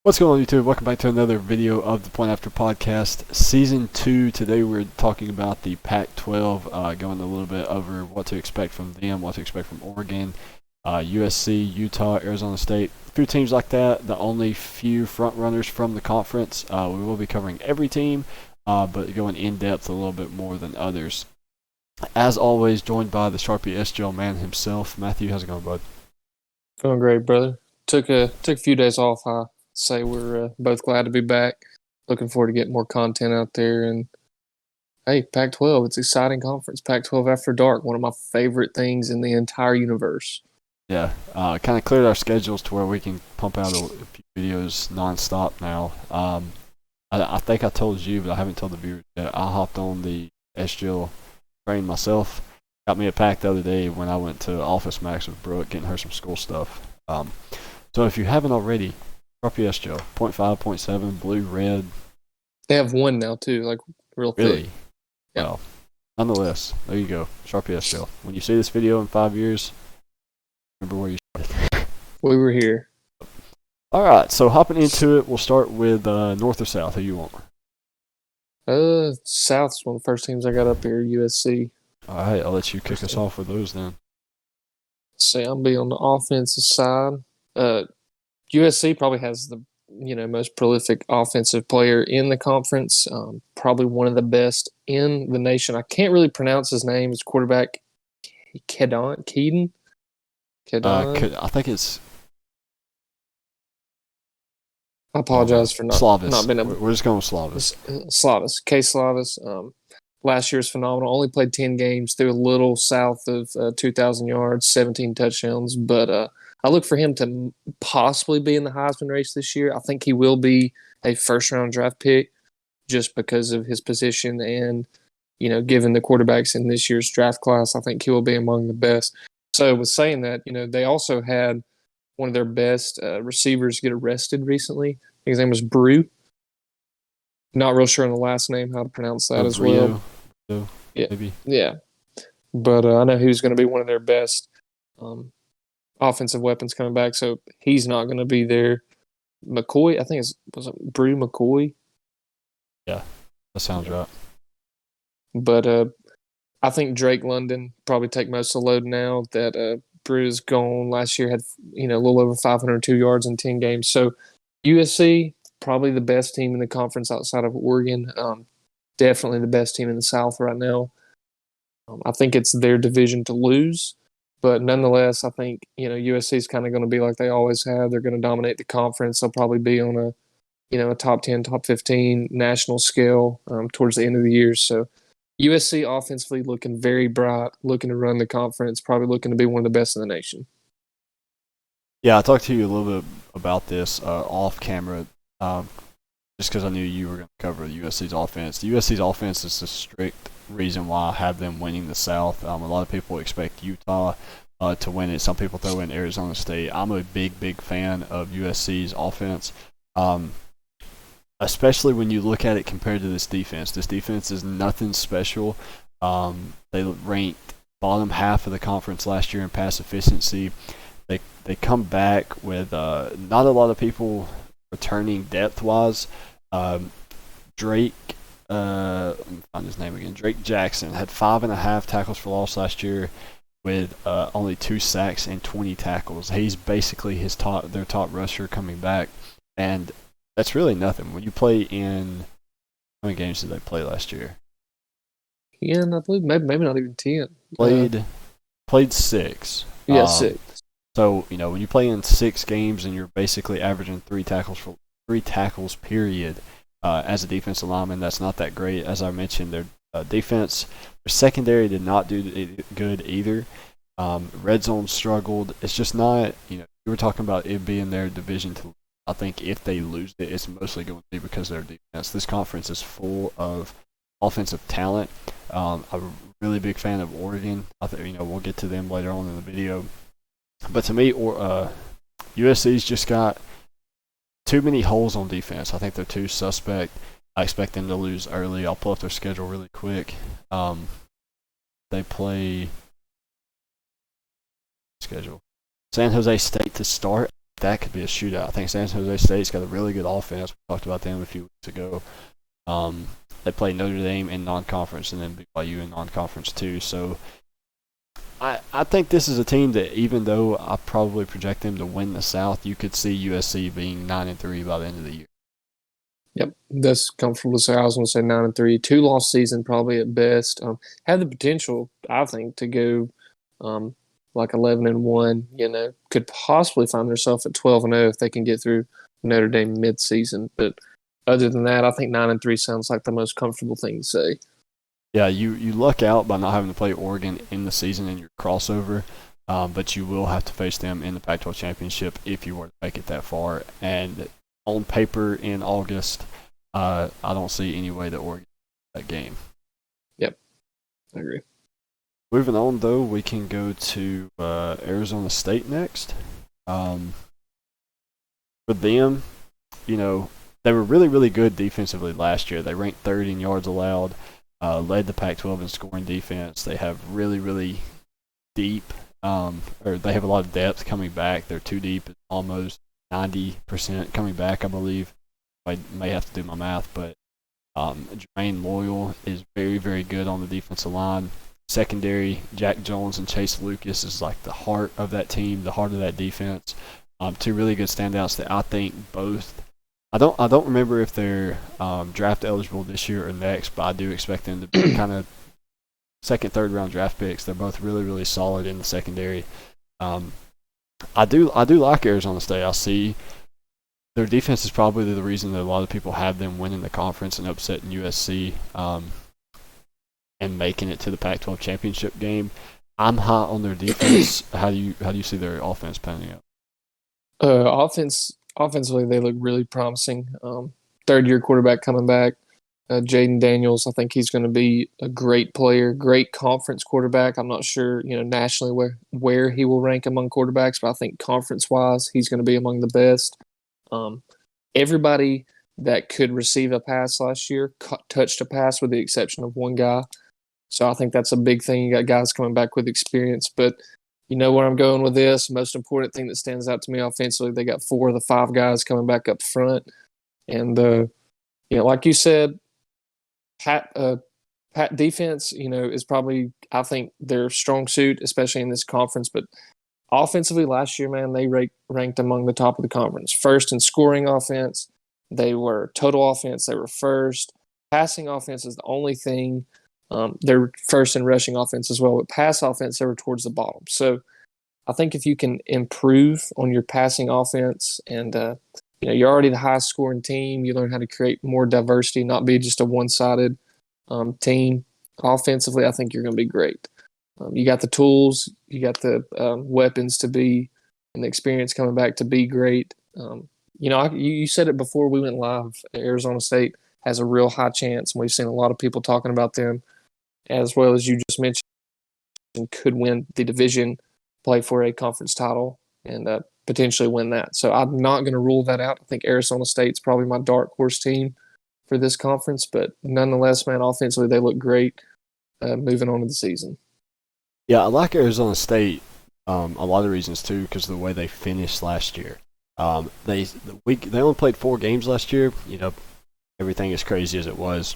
What's going on, YouTube? Welcome back to another video of the Point After Podcast, Season 2. Today we're talking about the Pac-12, going a little bit over what to expect from them, what to expect from Oregon, USC, Utah, Arizona State. A few teams like that, the only few front runners from the conference. We will be covering every team, but going in-depth a little bit more than others. As always, joined by the Sharpie SGL man himself. Matthew, how's it going, bud? Going great, brother. Took a few days off. I say we're both glad to be back. Looking forward to getting more content out there. And hey, Pac-12, it's an exciting conference. Pac-12 after dark, one of my favorite things in the entire universe. Yeah, kind of cleared our schedules to where we can pump out a few videos nonstop now. I think I told you, but I haven't told the viewers yet. I hopped on the SGL train myself. Got me a pack the other day when I went to Office Max with Brooke, getting her some school stuff. So if you haven't already, drop your SGL, 0.5, 0.7, blue, red. They have one now, too, like real thick. Really? Yeah. Well, nonetheless, there you go, Sharpie SGL. When you see this video in 5 years, remember where you started. We were here. All right, so hopping into it, we'll start with North or South. Who you want? South's one of the first teams I got up here, USC. All right, I'll let you kick us off with those then. Say I'll be on the offensive side. USC probably has the most prolific offensive player in the conference. Probably one of the best in the nation. I can't really pronounce his name. His quarterback, Kedon. I think it's. I apologize for not being able. We're just going with Slavis. Slavis, K. Slavis. Last year's phenomenal. Only played 10 games, threw a little south of 2,000 yards, 17 touchdowns. But I look for him to possibly be in the Heisman race this year. I think he will be a first-round draft pick just because of his position and, given the quarterbacks in this year's draft class, I think he will be among the best. So with saying that, they also had one of their best receivers get arrested recently. His name was Brew. Not real sure on the last name how to pronounce that as well. Yeah, maybe. Yeah. But I know who's going to be one of their best offensive weapons coming back, so he's not going to be there. McCoy, I think was it Brew McCoy? Yeah, that sounds right. But I think Drake London probably take most of the load now that Brew is gone. Last year had a little over 502 yards in 10 games. So USC, probably the best team in the conference outside of Oregon. Definitely the best team in the South right now. I think it's their division to lose. But nonetheless, I think, USC is kind of going to be like they always have. They're going to dominate the conference. They'll probably be on a top 10, top 15 national scale towards the end of the year. So USC offensively looking very bright, looking to run the conference, probably looking to be one of the best in the nation. Yeah, I talked to you a little bit about this off camera, just because I knew you were going to cover USC's offense. The USC's offense is the strict reason why I have them winning the South. A lot of people expect Utah to win it. Some people throw in Arizona State. I'm a big fan of USC's offense, especially when you look at it compared to this defense. This defense is nothing special. They ranked bottom half of the conference last year in pass efficiency. They come back with not a lot of people returning depth-wise. Drake, let me find his name again. Drake Jackson had 5.5 tackles for loss last year with only 2 sacks and 20 tackles. He's basically their top rusher coming back, and that's really nothing. When you play in, how many games did they play last year? 10, I believe. Maybe not even 10. Played 6. Yeah, 6. So, when you play in 6 games and you're basically averaging 3 tackles period as a defensive lineman, that's not that great. As I mentioned, their defense, their secondary did not do good either. Red zone struggled. It's just not, you were talking about it being their division to. I think if they lose it, it's mostly going to be because of their defense. This conference is full of offensive talent. I'm a really big fan of Oregon. I think we'll get to them later on in the video. But to me, USC's just got too many holes on defense. I think they're too suspect. I expect them to lose early. I'll pull up their schedule really quick. They play San Jose State to start. that could be a shootout. I think San Jose State's got a really good offense. We talked about them a few weeks ago. They play Notre Dame in non-conference and then BYU in non-conference too. So I think this is a team that, even though I probably project them to win the South, you could see USC being 9-3 by the end of the year. Yep, that's comfortable to say. I was going to say 9-3, 2-loss season probably at best. Have the potential, I think, to go like 11-1. You know, could possibly find themselves at 12-0 if they can get through Notre Dame mid-season. But other than that, I think 9-3 sounds like the most comfortable thing to say. Yeah, you luck out by not having to play Oregon in the season in your crossover, but you will have to face them in the Pac-12 championship if you were to make it that far. And on paper in August, I don't see any way that Oregon wins that game. Yep, I agree. Moving on, though, we can go to Arizona State next. For them, you know, they were really, really good defensively last year. They ranked third in yards allowed, led the Pac-12 in scoring defense. They have really, really deep, or they have a lot of depth coming back. They're too deep, almost 90% coming back, I believe. I may have to do my math, but Jermaine Loyal is very, very good on the defensive line. Secondary, Jack Jones and Chase Lucas is like the heart of that team, the heart of that defense. Two really good standouts that I think both. I don't remember if they're draft eligible this year or next, but I do expect them to be kind of second, third round draft picks. They're both really, really solid in the secondary. I do like Arizona State. I see their defense is probably the reason that a lot of people have them winning the conference and upsetting USC and making it to the Pac-12 championship game. I'm high on their defense. How do you see their offense panning out? Offensively, they look really promising. Third-year quarterback coming back, Jaden Daniels. I think he's going to be a great player, great conference quarterback. I'm not sure, nationally where he will rank among quarterbacks, but I think conference-wise, he's going to be among the best. Everybody that could receive a pass last year touched a pass, with the exception of one guy. So I think that's a big thing. You got guys coming back with experience, but you know where I'm going with this. Most important thing that stands out to me offensively, they got 4 of the 5 guys coming back up front. And, like you said, Pat defense, is probably, I think, their strong suit, especially in this conference. But offensively last year, man, they ranked among the top of the conference. First in scoring offense. They were total offense. They were first. Passing offense is the only thing. They're first in rushing offense as well, but pass offense, they were towards the bottom. So I think if you can improve on your passing offense and, you're already the highest scoring team, you learn how to create more diversity, not be just a one-sided team. Offensively, I think you're going to be great. You got the tools, you got the weapons to be, and the experience coming back to be great. You said it before we went live. Arizona State has a real high chance, and we've seen a lot of people talking about them, as well as you just mentioned, could win the division, play for a conference title, and potentially win that. So I'm not going to rule that out. I think Arizona State's probably my dark horse team for this conference, but nonetheless, man, offensively they look great moving on to the season. Yeah, I like Arizona State a lot of reasons too, because of the way they finished last year. They only played 4 games last year. Everything as crazy as it was.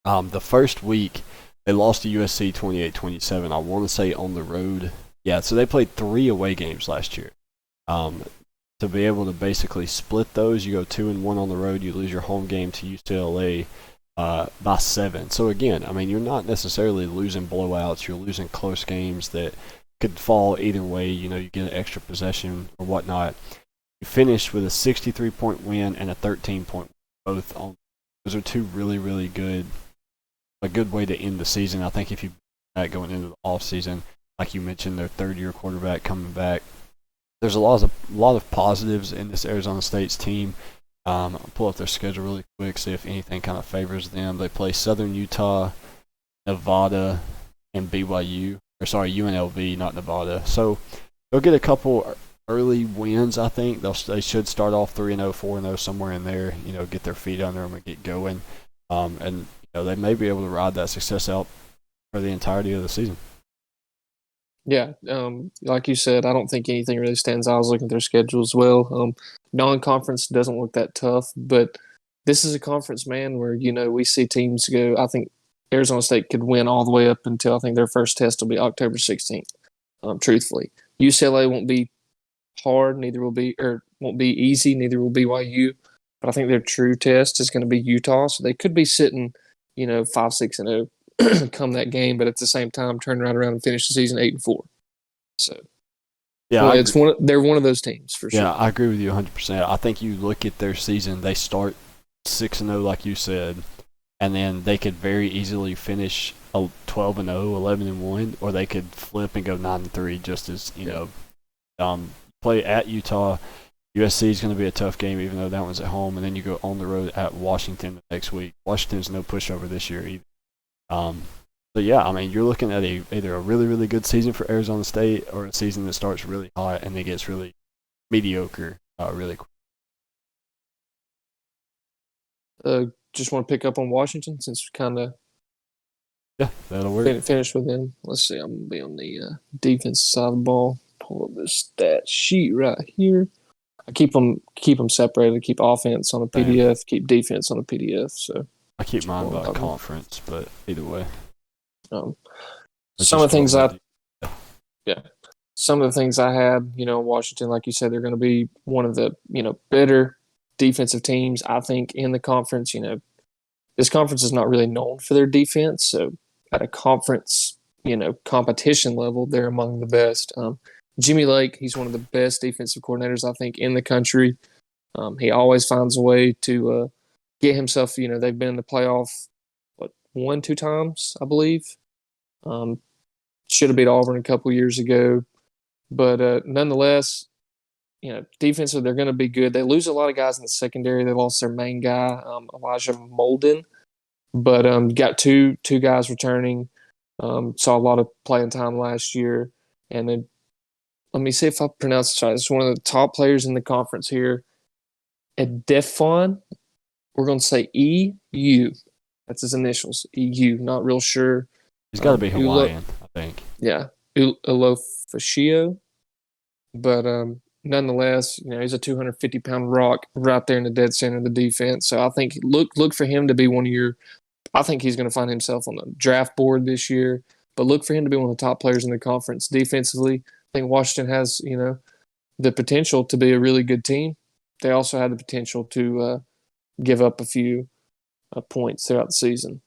The first week, they lost to USC 28-27. I want to say on the road. Yeah, so they played 3 away games last year. To be able to basically split those, you go 2-1 on the road. You lose your home game to UCLA by 7. So again, you're not necessarily losing blowouts. You're losing close games that could fall either way. You get an extra possession or whatnot. You finish with a 63-point win and a 13-point win, both on. Those are 2 really, really good. A good way to end the season. I think if you going into the off season, like you mentioned, their third-year quarterback coming back. There's a lot of positives in this Arizona State's team. I'll pull up their schedule really quick, see if anything kind of favors them. They play Southern Utah, Nevada, and BYU. UNLV, not Nevada. So they'll get a couple early wins, I think. They should start off 3-0, 4-0, somewhere in there, get their feet under them and get going. And they may be able to ride that success out for the entirety of the season. Yeah, like you said, I don't think anything really stands out. I was looking at their schedule as well. Non-conference doesn't look that tough, but this is a conference, man, where we see teams go. I think Arizona State could win all the way up until I think their first test will be October 16th. Truthfully, UCLA won't be hard, neither will be or won't be easy, neither will BYU. But I think their true test is going to be Utah, so they could be sitting, 5-6-0 come that game, but at the same time turn around and finish the season 8-4. So Yeah, well, they're one of those teams for sure. yeah, I agree with you 100%. I think you look at their season; they start 6-0, like you said, and then they could very easily finish 12-0, 11-1, or they could flip and go 9-3, just as play at Utah. USC is going to be a tough game, even though that one's at home, and then you go on the road at Washington the next week. Washington's no pushover this year either. But yeah, I mean, you're looking at either a really, really good season for Arizona State or a season that starts really hot and then gets really mediocre really quick. Just want to pick up on Washington since we kind of That'll work. finished with them. Let's see. I'm going to be on the defensive side of the ball. Pull up this stat sheet right here. I keep them separated. Keep offense on a PDF. Keep defense on a PDF. So I keep mine by conference, but either way. Some of the things some of the things I had, Washington, like you said, they're going to be one of the, better defensive teams, I think, in the conference. This conference is not really known for their defense. So at a conference, competition level, they're among the best. Jimmy Lake, he's one of the best defensive coordinators, I think, in the country. He always finds a way to get himself, they've been in the playoff, 1-2 times, I believe. Should have beat Auburn a couple years ago. But nonetheless, defensive, they're going to be good. They lose a lot of guys in the secondary. They lost their main guy, Elijah Molden. But got two guys returning. Saw a lot of playing time last year. And then let me see if I pronounce this right. It's one of the top players in the conference here. Edefon, we're going to say EU. That's his initials, EU. Not real sure. He's got to be Hawaiian, I think. Yeah, Ulofashio. But nonetheless, he's a 250-pound rock right there in the dead center of the defense. So I think look for him to be one of your – I think he's going to find himself on the draft board this year. But look for him to be one of the top players in the conference defensively. I think Washington has, the potential to be a really good team. They also have the potential to give up a few points throughout the season.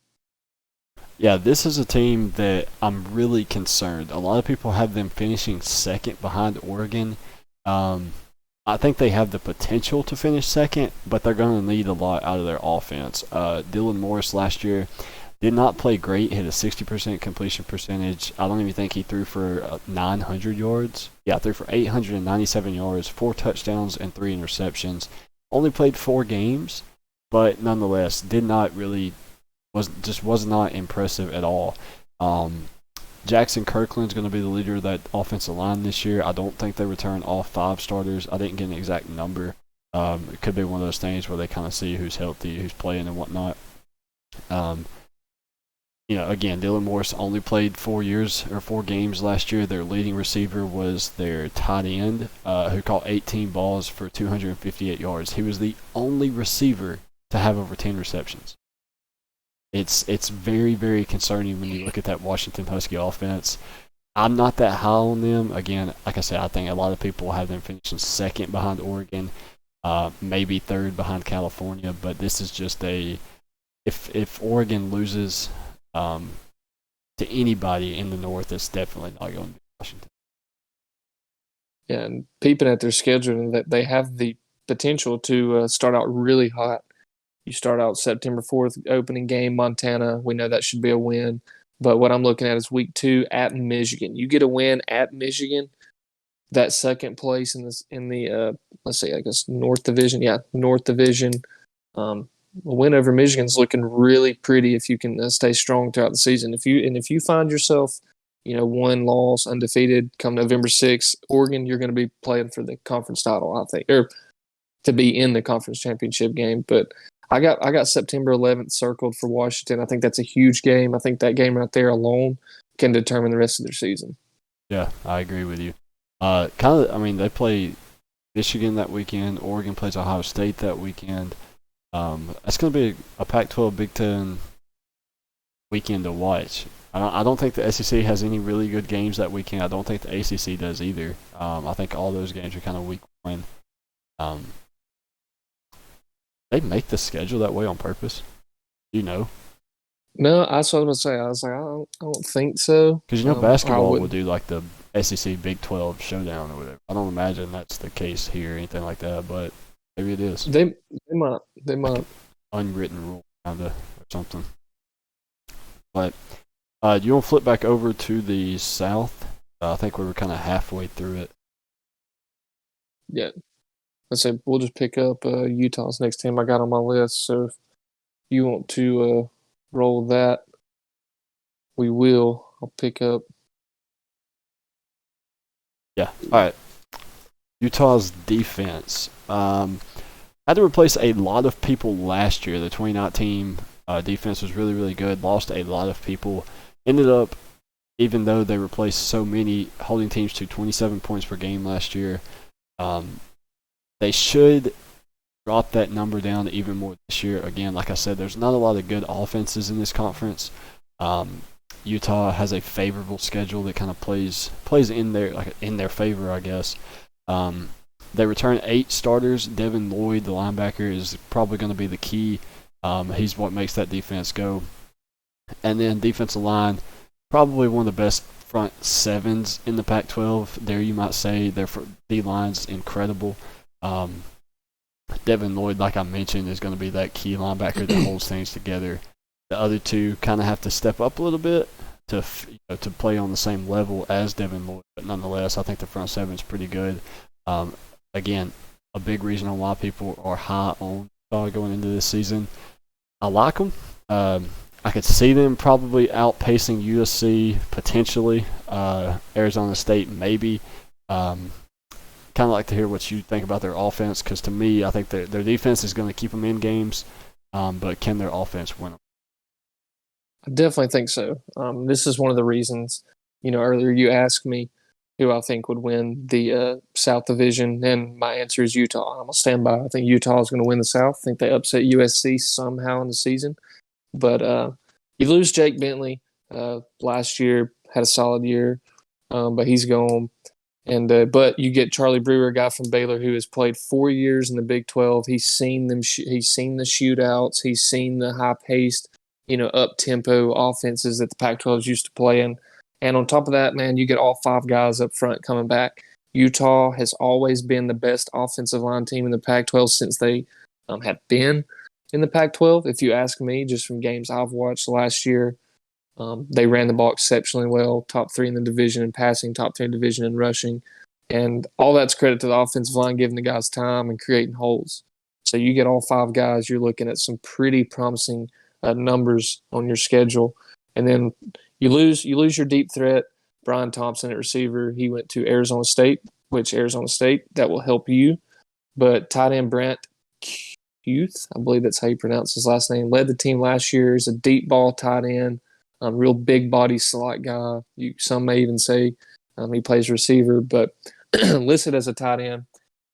Yeah, this is a team that I'm really concerned. A lot of people have them finishing second behind Oregon. I think they have the potential to finish second, but they're going to need a lot out of their offense. Dylan Morris last year did not play great, hit a 60% completion percentage. I don't even think he threw for 900 yards. Yeah, threw for 897 yards, 4 touchdowns, and 3 interceptions. Only played 4 games, but nonetheless did not really was not impressive at all. Jackson Kirkland's going to be the leader of that offensive line this year. I don't think they return all 5 starters. I didn't get an exact number. It could be one of those things where they kind of see who's healthy, who's playing, and whatnot. Again, Dylan Morris only played 4 games last year. Their leading receiver was their tight end, who caught 18 balls for 258 yards. He was the only receiver to have over 10 receptions. It's very, very concerning when you look at that Washington Husky offense. I'm not that high on them. Again, like I said, I think a lot of people have them finishing second behind Oregon, maybe third behind California. But this is just if Oregon loses to anybody in the North, it's definitely not going to be Washington. Yeah, and peeping at their schedule, that they have the potential to start out really hot. You start out September 4th, opening game, Montana. We know that should be a win. But what I'm looking at is week 2 at Michigan. You get a win at Michigan, that second place in the let's see, I guess North Division. Yeah, North Division. A win over Michigan's looking really pretty if you can stay strong throughout the season. If you find yourself, 1 loss, undefeated, come November 6th, Oregon, you're going to be playing for the conference title, I think, or to be in the conference championship game. But I got September 11th circled for Washington. I think that's a huge game. I think that game right there alone can determine the rest of their season. Yeah, I agree with you. Kind of. I mean, they play Michigan that weekend. Oregon plays Ohio State that weekend. That's going to be a Pac-12 Big Ten weekend to watch. I don't think the SEC has any really good games that weekend. I don't think the ACC does either. I think all those games are kind of week one. Um, they make the schedule that way on purpose. You know, No, that's what I was gonna say. I was like, I don't think so. because you know I basketball will wouldn't. do like the SEC Big 12 showdown or whatever. I don't imagine that's the case here or anything like that, but maybe it is. They Like an might. unwritten rule, kinda, or something. But do you want to flip back over to the South? I think we were kind of halfway through it. Yeah, I said we'll just pick up Utah's next team I got on my list. So if you want to roll that, we will. I'll pick up. Yeah. All right. Utah's defense had to replace a lot of people last year. The 2019 defense was really, really good. Lost a lot of people. Ended up, even though they replaced so many, holding teams to 27 points per game last year. They should drop that number down even more this year. Again, like I said, there's not a lot of good offenses in this conference. Utah has a favorable schedule that kind of plays in their favor, I guess. They return 8 starters. Devin Lloyd, the linebacker, is probably going to be the key. He's what makes that defense go. And then defensive line, probably one of the best front sevens in the Pac-12. There you might say their D-line's incredible. Devin Lloyd, like I mentioned, is going to be that key linebacker that holds things together. The other two kind of have to step up a little bit to play on the same level as Devin Lloyd, but nonetheless, I think the front seven is pretty good. Again, a big reason on why people are high on Utah going into this season. I like them. I could see them probably outpacing USC potentially. Arizona State maybe. Kind of like to hear what you think about their offense, because to me, I think their defense is going to keep them in games, but can their offense win them? I definitely think so. This is one of the reasons. Earlier you asked me who I think would win the South Division, and my answer is Utah. I'm gonna stand by. I think Utah is going to win the South. I think they upset USC somehow in the season, but you lose Jake Bentley. Last year had a solid year, but he's gone. And but you get Charlie Brewer, a guy from Baylor who has played 4 years in the Big 12. He's seen them. He's seen the shootouts. He's seen the high paced, up tempo offenses that the Pac-12 is used to playing. And on top of that, man, you get all 5 guys up front coming back. Utah has always been the best offensive line team in the Pac-12 since they have been in the Pac-12. If you ask me, just from games I've watched last year, they ran the ball exceptionally well, top 3 in the division in passing, top 3 in the division in rushing. And all that's credit to the offensive line giving the guys time and creating holes. So you get all 5 guys, you're looking at some pretty promising numbers on your schedule. And then you lose your deep threat, Brian Thompson at receiver. He went to Arizona State, that will help you. But tight end Brent Huth, I believe that's how you pronounce his last name, led the team last year. He's a deep ball tight end. Real big body slot guy. Some may even say he plays receiver, but listed as a tight end.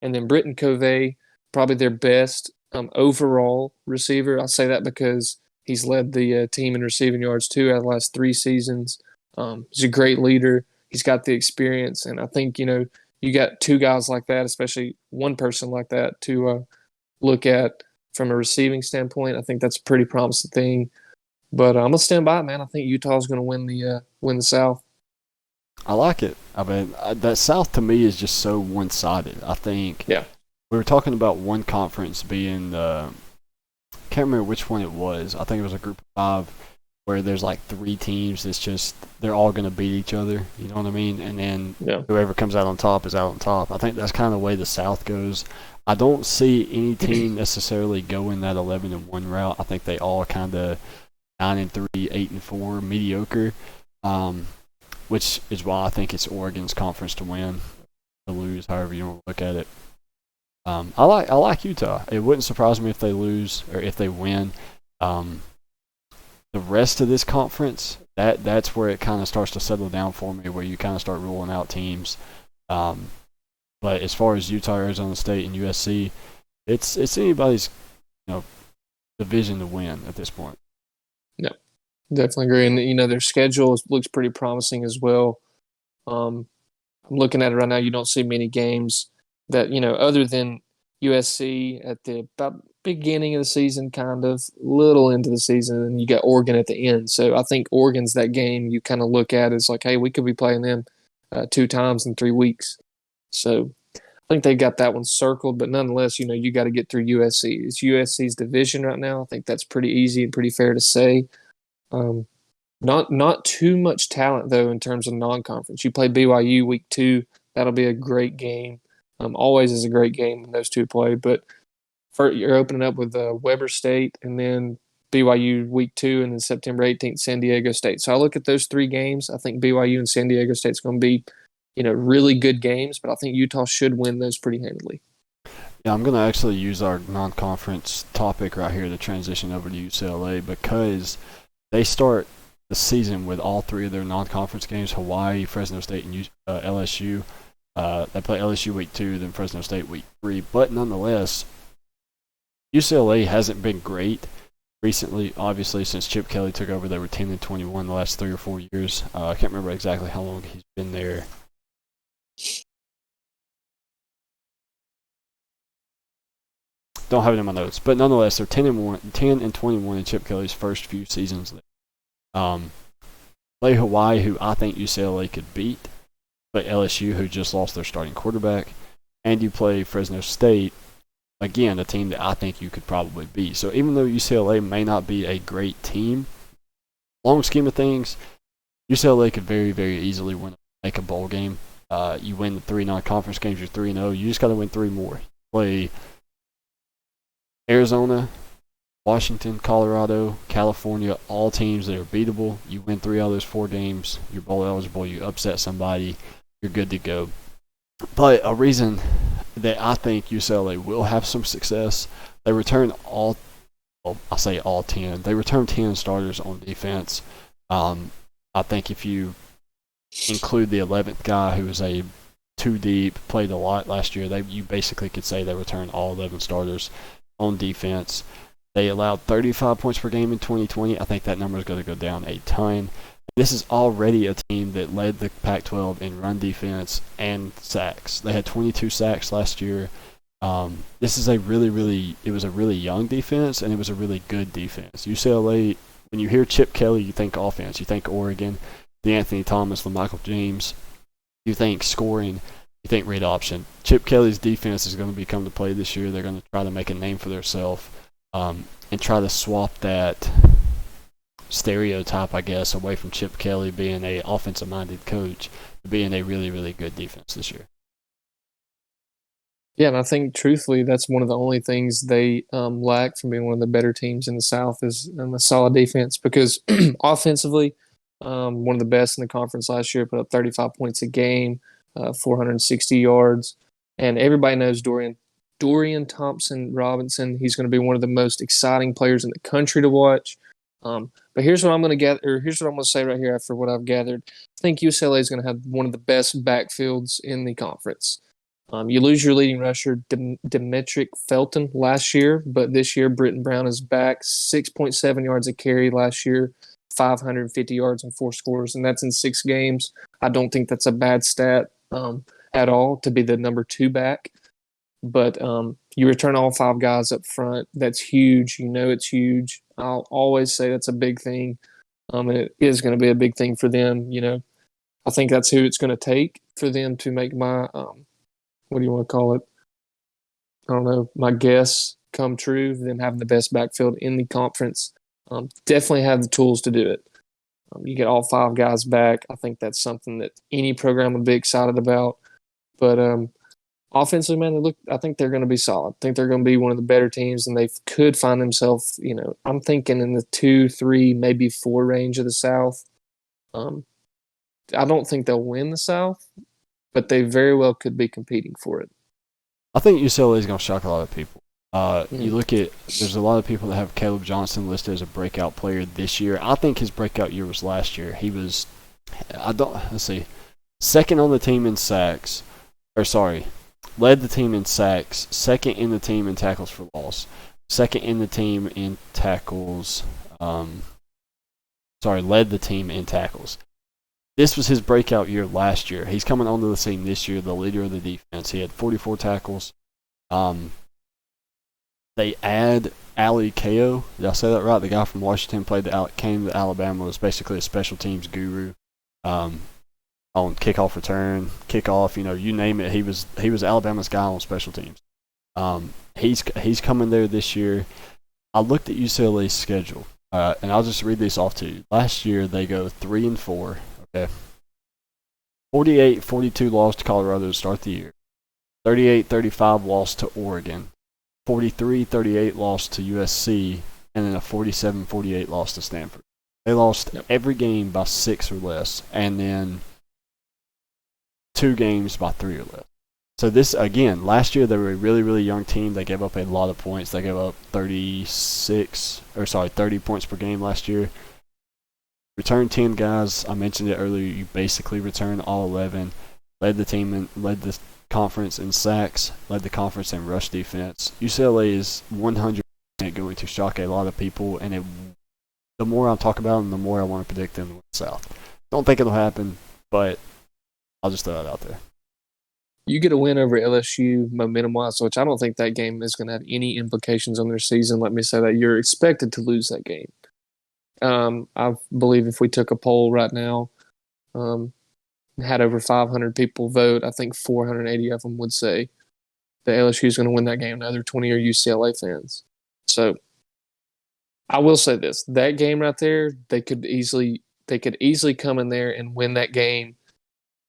And then Britton Covey, probably their best overall receiver. I say that because he's led the team in receiving yards 2 out of the last 3 seasons. He's a great leader. He's got the experience, and I think you got 2 guys like that, especially one person like that, to look at from a receiving standpoint. I think that's a pretty promising thing. But I'm gonna stand by it, man. I think Utah's gonna win the South. I like it. I mean, that South to me is just so one-sided. I think Yeah. we were talking about one conference being can't remember which one it was. I think it was a group of 5 where there's like 3 teams that's just they're all going to beat each other. You know what I mean? And then whoever comes out on top is out on top. I think that's kind of the way the South goes. I don't see any team necessarily going that 11-1 route. I think they all kind of 9-3, 8-4, mediocre, which is why I think it's Oregon's conference to win, to lose, however you want to look at it. I like Utah. It wouldn't surprise me if they lose or if they win. the rest of this conference, that's where it kind of starts to settle down for me, where you kind of start ruling out teams. But as far as Utah, Arizona State, and USC, it's anybody's division to win at this point. Yeah, definitely agree. And their schedule looks pretty promising as well. I'm looking at it right now. You don't see many games that other than USC at the about beginning of the season, kind of little into the season, and you got Oregon at the end. So I think Oregon's that game you kind of look at as like, hey, we could be playing them 2 times in 3 weeks. So I think they got that one circled, but nonetheless, you got to get through USC. It's USC's division right now. I think that's pretty easy and pretty fair to say. Not too much talent though in terms of non-conference. You play BYU week 2, that'll be a great game. Always is a great game when those two play. But you're opening up with Weber State and then BYU week 2, and then September 18th San Diego State. So I look at those 3 games. I think BYU and San Diego State's going to be really good games, but I think Utah should win those pretty handily. Yeah, I'm going to actually use our non-conference topic right here to transition over to UCLA, because they start the season with all 3 of their non-conference games: Hawaii, Fresno State, and LSU. They play LSU week 2, then Fresno State week 3. But nonetheless, UCLA hasn't been great recently. Obviously, since Chip Kelly took over, they were 10-21 the last 3 or 4 years. I can't remember exactly how long he's been there. Don't have it in my notes, but nonetheless, they're 10-21 in Chip Kelly's first few seasons. Play Hawaii, who I think UCLA could beat, play LSU, who just lost their starting quarterback, and you play Fresno State, again, a team that I think you could probably beat. So even though UCLA may not be a great team, long scheme of things, UCLA could very, very easily make a bowl game. You win the 3 non-conference games, you're 3-0. You just got to win 3 more. You play Arizona, Washington, Colorado, California, all teams that are beatable. You win 3 out of those 4 games, you're bowl eligible, you upset somebody, you're good to go. But a reason that I think UCLA will have some success, they return all 10. They return 10 starters on defense. I think if you include the 11th guy, who is a 2 deep, played a lot last year, you basically could say they returned all 11 starters on defense. They allowed 35 points per game in 2020. I think that number is going to go down a ton. This is already a team that led the Pac-12 in run defense and sacks. They had 22 sacks last year. This is it was a really young defense, and it was a really good defense. UCLA, when you hear Chip Kelly, you think offense. You think Oregon, the Anthony Thomas, the Michael James. You think scoring. You think read option. Chip Kelly's defense is going to come to play this year. They're going to try to make a name for themselves and try to swap that stereotype, I guess, away from Chip Kelly being a offensive-minded coach to being a really, really good defense this year. Yeah, and I think, truthfully, that's one of the only things they lack from being one of the better teams in the South is a solid defense, because offensively, one of the best in the conference last year, put up 35 points a game, 460 yards, and everybody knows Dorian Thompson-Robinson. He's going to be one of the most exciting players in the country to watch. But here's what I'm going to say right here after what I've gathered. I think UCLA is going to have one of the best backfields in the conference. You lose your leading rusher, Demetric Felton, last year, but this year Britton Brown is back, 6.7 yards a carry last year, 550 yards and 4 scores, and that's in 6 games. I don't think that's a bad stat at all to be the number 2 back. But you return all 5 guys up front. That's huge. It's huge. I'll always say that's a big thing, and it is going to be a big thing for them. I think that's who it's going to take for them to make my what do you want to call it? I don't know, my guess come true. Them having the best backfield in the conference. Definitely have the tools to do it. You get all 5 guys back. I think that's something that any program would be excited about. But offensively, man, I think they're going to be solid. I think they're going to be one of the better teams, and they could find themselves, I'm thinking in the 2, 3, maybe 4 range of the South. I don't think they'll win the South, but they very well could be competing for it. I think UCLA is going to shock a lot of people. You look at, there's a lot of people that have Caleb Johnson listed as a breakout player this year. I think his breakout year was last year. He was, let's see, second on the team in sacks, led the team in sacks, second in the team in tackles for loss, second in the team in tackles, led the team in tackles. This was his breakout year last year. He's coming onto the scene this year, the leader of the defense. He had 44 tackles. They add Ali Ko. Did I say that right? The guy from Washington came to Alabama, was basically a special teams guru. On kickoff return, kickoff, you name it. He was Alabama's guy on special teams. He's coming there this year. I looked at UCLA's schedule, and I'll just read these off to you. Last year they go 3-4. Okay. 48-42 loss to Colorado to start the year. 38-35 loss to Oregon. 43-38 loss to USC, and then a 47-48 loss to Stanford. They lost every game by 6 or less, and then 2 games by 3 or less. So this, again, last year they were a really, really young team. They gave up a lot of points. They gave up 30 points per game last year. Returned 10 guys. I mentioned it earlier. You basically returned all 11. Led the conference in sacks, led the conference in rush defense. UCLA is 100% going to shock a lot of people, and the more I talk about them, the more I want to predict them to win the South. Don't think it'll happen, but I'll just throw it out there. You get a win over LSU momentum-wise, which I don't think that game is going to have any implications on their season. Let me say that you're expected to lose that game. I believe if we took a poll right now, had over 500 people vote, I think 480 of them would say that LSU is going to win that game. The other 20 are UCLA fans. So I will say this: that game right there, they could easily come in there and win that game.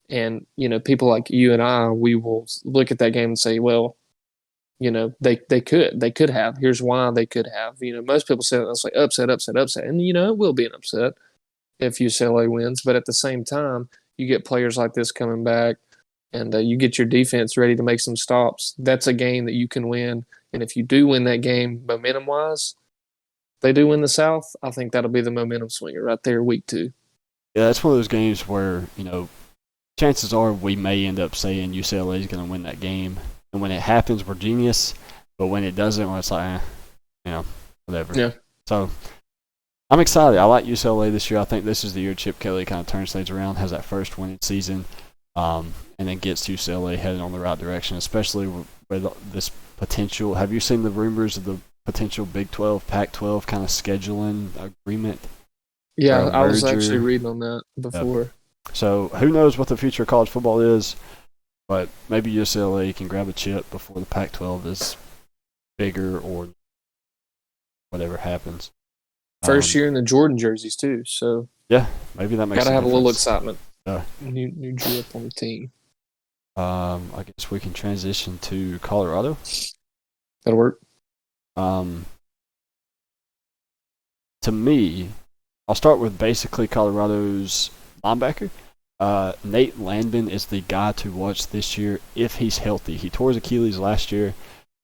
And people like you and I, we will look at that game and say, well, they could have. Here's why they could have. Most people say that's like upset, and it will be an upset if UCLA wins. But at the same time, you get players like this coming back, and you get your defense ready to make some stops. That's a game that you can win. And if you do win that game momentum-wise, they do win the South, I think that'll be the momentum swinger right there week 2. Yeah, that's one of those games where, chances are we may end up saying UCLA is going to win that game. And when it happens, we're genius. But when it doesn't, it's like, whatever. Yeah. So I'm excited. I like UCLA this year. I think this is the year Chip Kelly kind of turns things around, has that first winning season, and then gets UCLA headed on the right direction, especially with this potential. Have you seen the rumors of the potential Big 12, Pac-12 kind of scheduling agreement? Yeah, I was actually reading on that before. Yep. So who knows what the future of college football is, but maybe UCLA can grab a chip before the Pac-12 is bigger or whatever happens. First year in the Jordan jerseys too, so yeah, maybe that makes. Gotta have a little excitement. Yeah. New drip on the team. I guess we can transition to Colorado. That'll work. To me, I'll start with basically Colorado's linebacker. Nate Landman is the guy to watch this year if he's healthy. He tore his Achilles last year.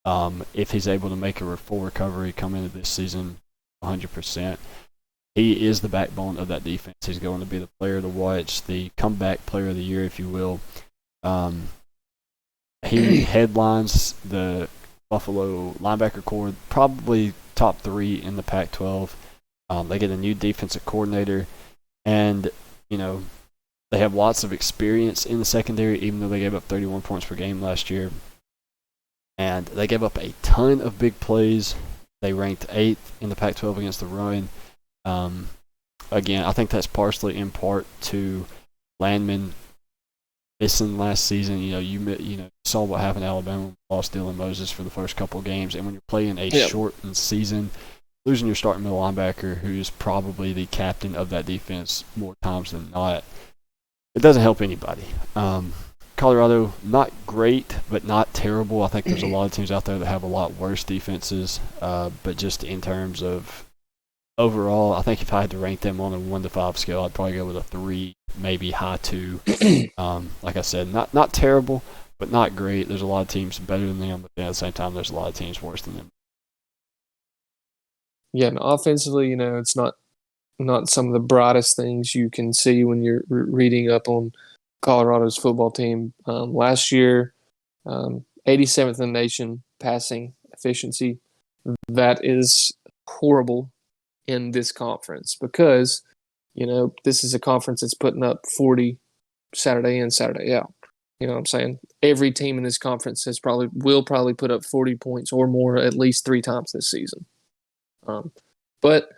If he's able to make a full recovery come into this season 100%, he is the backbone of that defense. He's going to be the player to watch, the comeback player of the year, if you will. He headlines the Buffalo linebacker corps, probably top 3 in the Pac-12. They get a new defensive coordinator, and they have lots of experience in the secondary, even though they gave up 31 points per game last year. And they gave up a ton of big plays. They ranked 8th in the Pac-12 against the run. Again, I think that's partially in part to Landman missing last season. You saw what happened to Alabama when we lost Dylan Moses for the first couple of games. And when you're playing a shortened season, losing your starting middle linebacker, who's probably the captain of that defense more times than not, it doesn't help anybody. Colorado, not great, but not terrible. I think there's a lot of teams out there that have a lot worse defenses. But just in terms of overall, I think if I had to rank them on a 1 to 5 scale, I'd probably go with a 3, maybe high 2. Like I said, not terrible, but not great. There's a lot of teams better than them, but at the same time, there's a lot of teams worse than them. Yeah, and offensively, it's not some of the brightest things you can see when you're reading up on Colorado's football team. Last year, 87th in the nation passing efficiency. That is horrible in this conference because, this is a conference that's putting up 40 Saturday in, Saturday out. You know what I'm saying? Every team in this conference will probably put up 40 points or more at least 3 times this season. But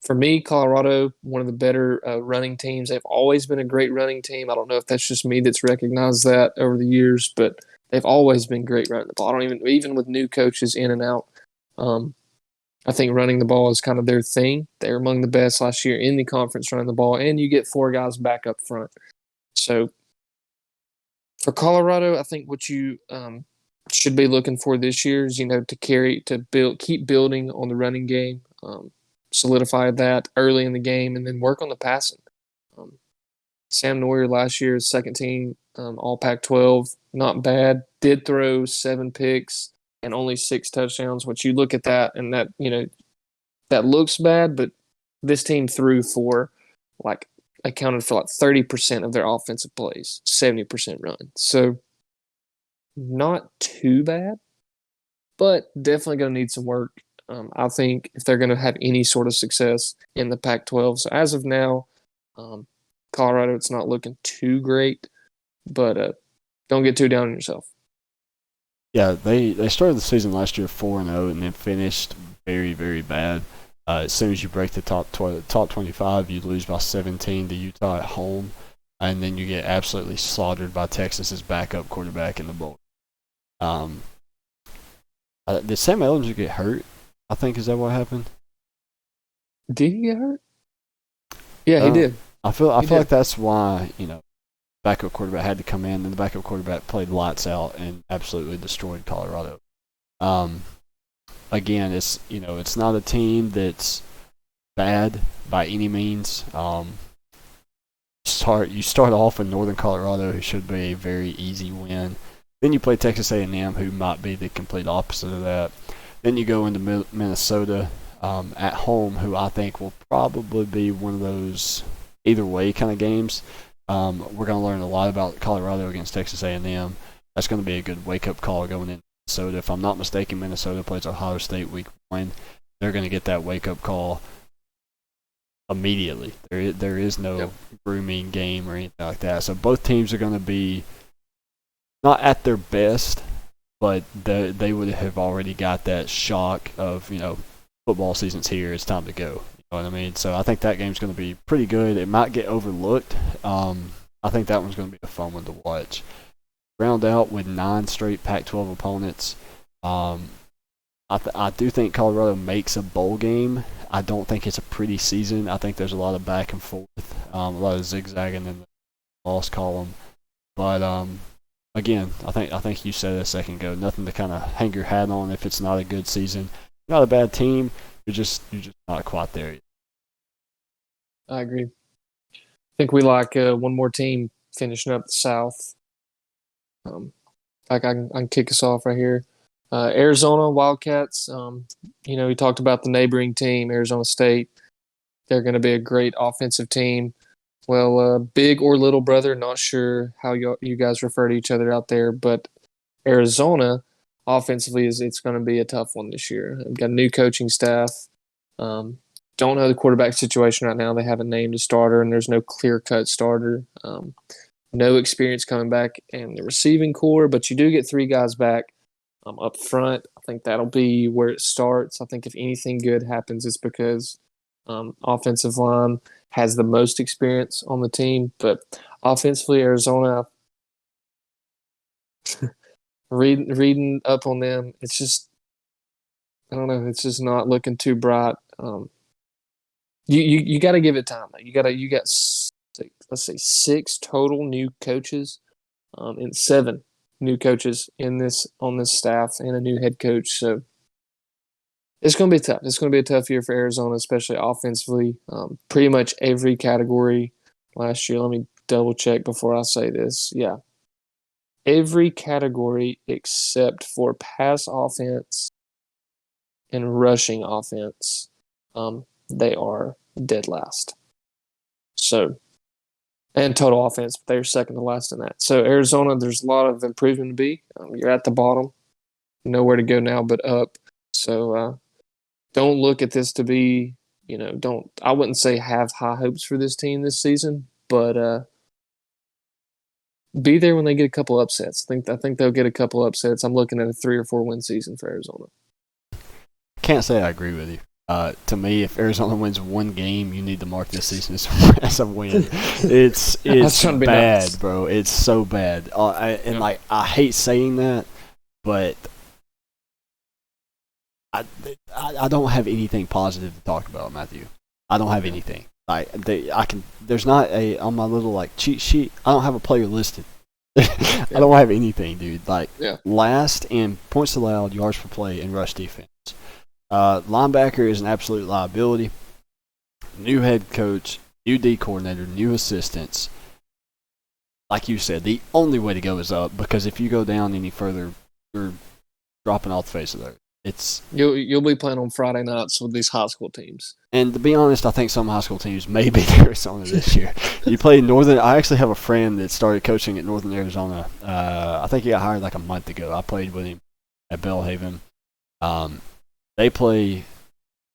for me, Colorado, one of the better running teams. They've always been a great running team. I don't know if that's just me that's recognized that over the years, but they've always been great running the ball. I don't even with new coaches in and out. I think running the ball is kind of their thing. They're among the best last year in the conference running the ball, and you get 4 guys back up front. So for Colorado, I think what you should be looking for this year is, keep building on the running game, solidify that early in the game, and then work on the passing. Sam Neuer last year, second team, all Pac-12, not bad. Did throw 7 picks and only 6 touchdowns. Which you look at that, and that looks bad, but this team threw accounted for 30% of their offensive plays, 70% run. So not too bad, but definitely going to need some work. I think if they're going to have any sort of success in the Pac-12. So as of now, Colorado, it's not looking too great, but don't get too down on yourself. Yeah, they started the season last year 4-0 and then finished very, very bad. As soon as you break the top 25, you lose by 17 to Utah at home, and then you get absolutely slaughtered by Texas's backup quarterback in the bowl. Did Sam Ehlinger get hurt? I think, is that what happened? Did he get hurt? Yeah, he did. I feel like that's why backup quarterback had to come in, and the backup quarterback played lights out and absolutely destroyed Colorado. Again, it's not a team that's bad by any means. You start off in Northern Colorado, who should be a very easy win. Then you play Texas A&M, who might be the complete opposite of that. Then you go into Minnesota at home, who I think will probably be one of those either way kind of games. We're going to learn a lot about Colorado against Texas A&M. That's going to be a good wake-up call going into Minnesota. If I'm not mistaken, Minnesota plays Ohio State week 1. They're going to get that wake-up call immediately. There is no grooming game or anything like that. So both teams are going to be not at their best, but they would have already got that shock of, football season's here, it's time to go. You know what I mean? So I think that game's going to be pretty good. It might get overlooked. I think that one's going to be a fun one to watch. Round out with 9 straight Pac-12 opponents. I do think Colorado makes a bowl game. I don't think it's a pretty season. I think there's a lot of back and forth, a lot of zigzagging in the loss column. But again, I think you said it a second ago. Nothing to kind of hang your hat on if it's not a good season. Not a bad team. You're just not quite there yet. I agree. I think we like one more team finishing up the South. I can kick us off right here. Arizona Wildcats. We talked about the neighboring team, Arizona State. They're going to be a great offensive team. Well, big or little brother, not sure how you guys refer to each other out there, but Arizona offensively it's going to be a tough one this year. They've got a new coaching staff. Don't know the quarterback situation right now. They haven't named a starter, and there's no clear-cut starter. No experience coming back in the receiving core, but you do get 3 guys back up front. I think that'll be where it starts. I think if anything good happens, it's because offensive line has the most experience on the team. But offensively, Arizona, reading up on them, it's just, I don't know, it's just not looking too bright. You got to give it time. You got 6 total new coaches, and 7 new coaches on this staff, and a new head coach. So it's going to be tough. It's going to be a tough year for Arizona, especially offensively. Pretty much every category last year. Let me double check before I say this. Yeah, every category except for pass offense and rushing offense, they are dead last. So, and total offense, they're second to last in that. So Arizona, there's a lot of improvement to be. You're at the bottom, nowhere to go now but up. So don't look at this to be, I wouldn't say have high hopes for this team this season, but be there when they get a couple upsets. I think they'll get a couple upsets. I'm looking at a 3 or 4 win season for Arizona. Can't say I agree with you. To me, if Arizona wins one game, you need to mark this season as a win. It's bad, nice. Bro. It's so bad. I hate saying that, but I don't have anything positive to talk about, Matthew. I don't have anything. There's not on my little cheat sheet. I don't have a player listed. I don't have anything, dude. Last in points allowed, yards per play, and rush defense. Linebacker is an absolute liability. New head coach, new D coordinator, new assistants. Like you said, the only way to go is up, because if you go down any further, you're dropping off the face of the earth. You'll be playing on Friday nights with these high school teams. And to be honest, I think some high school teams may beat Arizona this year. You play Northern. I actually have a friend that started coaching at Northern Arizona. I think he got hired a month ago. I played with him at Belhaven. They play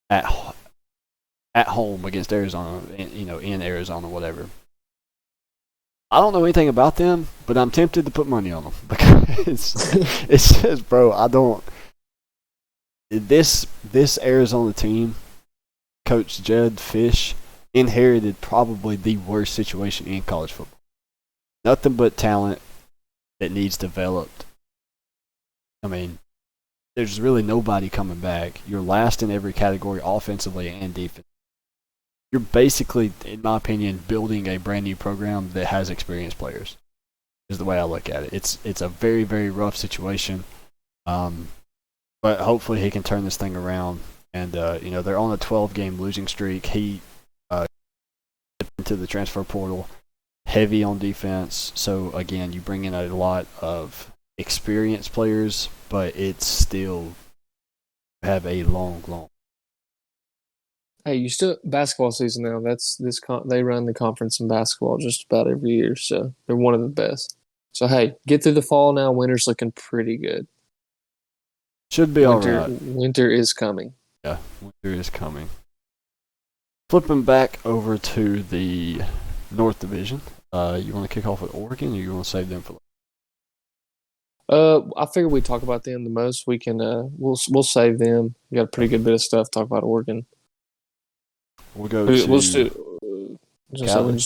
at home against Arizona, in Arizona, whatever. I don't know anything about them, but I'm tempted to put money on them because it's just, bro, I don't. This Arizona team, Coach Jed Fish, inherited probably the worst situation in college football. Nothing but talent that needs developed. I mean, there's really nobody coming back. You're last in every category, offensively and defensively. You're basically, in my opinion, building a brand new program that has experienced players, is the way I look at it. It's a very, very rough situation. But hopefully he can turn this thing around. And, they're on a 12-game losing streak. He into the transfer portal, heavy on defense. So, again, you bring in a lot of experienced players, but it's still have a long. Hey, you still basketball season now. They run the conference in basketball just about every year, so they're one of the best. So, hey, get through the fall now. Winter's looking pretty good. Should be all right. Winter is coming. Yeah, winter is coming. Flipping back over to the North Division, you want to kick off with Oregon, or you want to save them for later? I figure we talk about them the most. We can we'll save them. We got a pretty good bit of stuff to talk about Oregon. We'll go to we'll just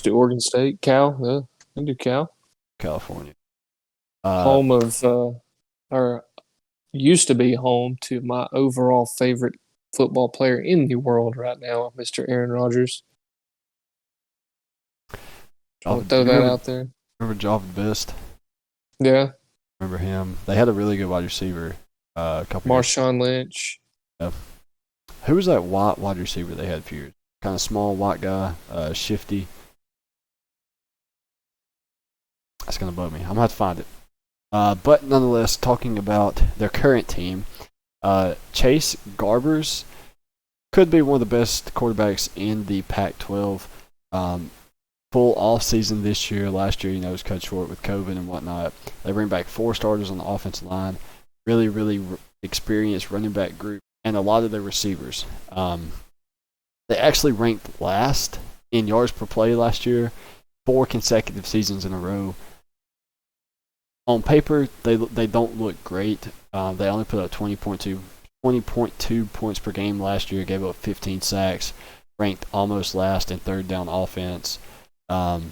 do Oregon State, Cal. We can do Cal. California, home of or used to be home to my overall favorite football player in the world right now, Mr. Aaron Rodgers. I'll throw that out there. Remember Javid Best? Yeah. Remember him? They had a really good wide receiver. Marshawn Lynch. Yeah. Who was that white wide receiver they had a few years? Kind of small white guy, shifty. That's going to bug me. I'm going to have to find it. But nonetheless, talking about their current team, Chase Garbers could be one of the best quarterbacks in the Pac-12. Full off season this year. Last year, it was cut short with COVID and whatnot. They bring back 4 starters on the offensive line. Really, really experienced running back group, and a lot of their receivers. They actually ranked last in yards per play last year, 4 consecutive seasons in a row. On paper, they don't look great. They only put up 20.2 points per game last year, gave up 15 sacks, ranked almost last in third down offense. Like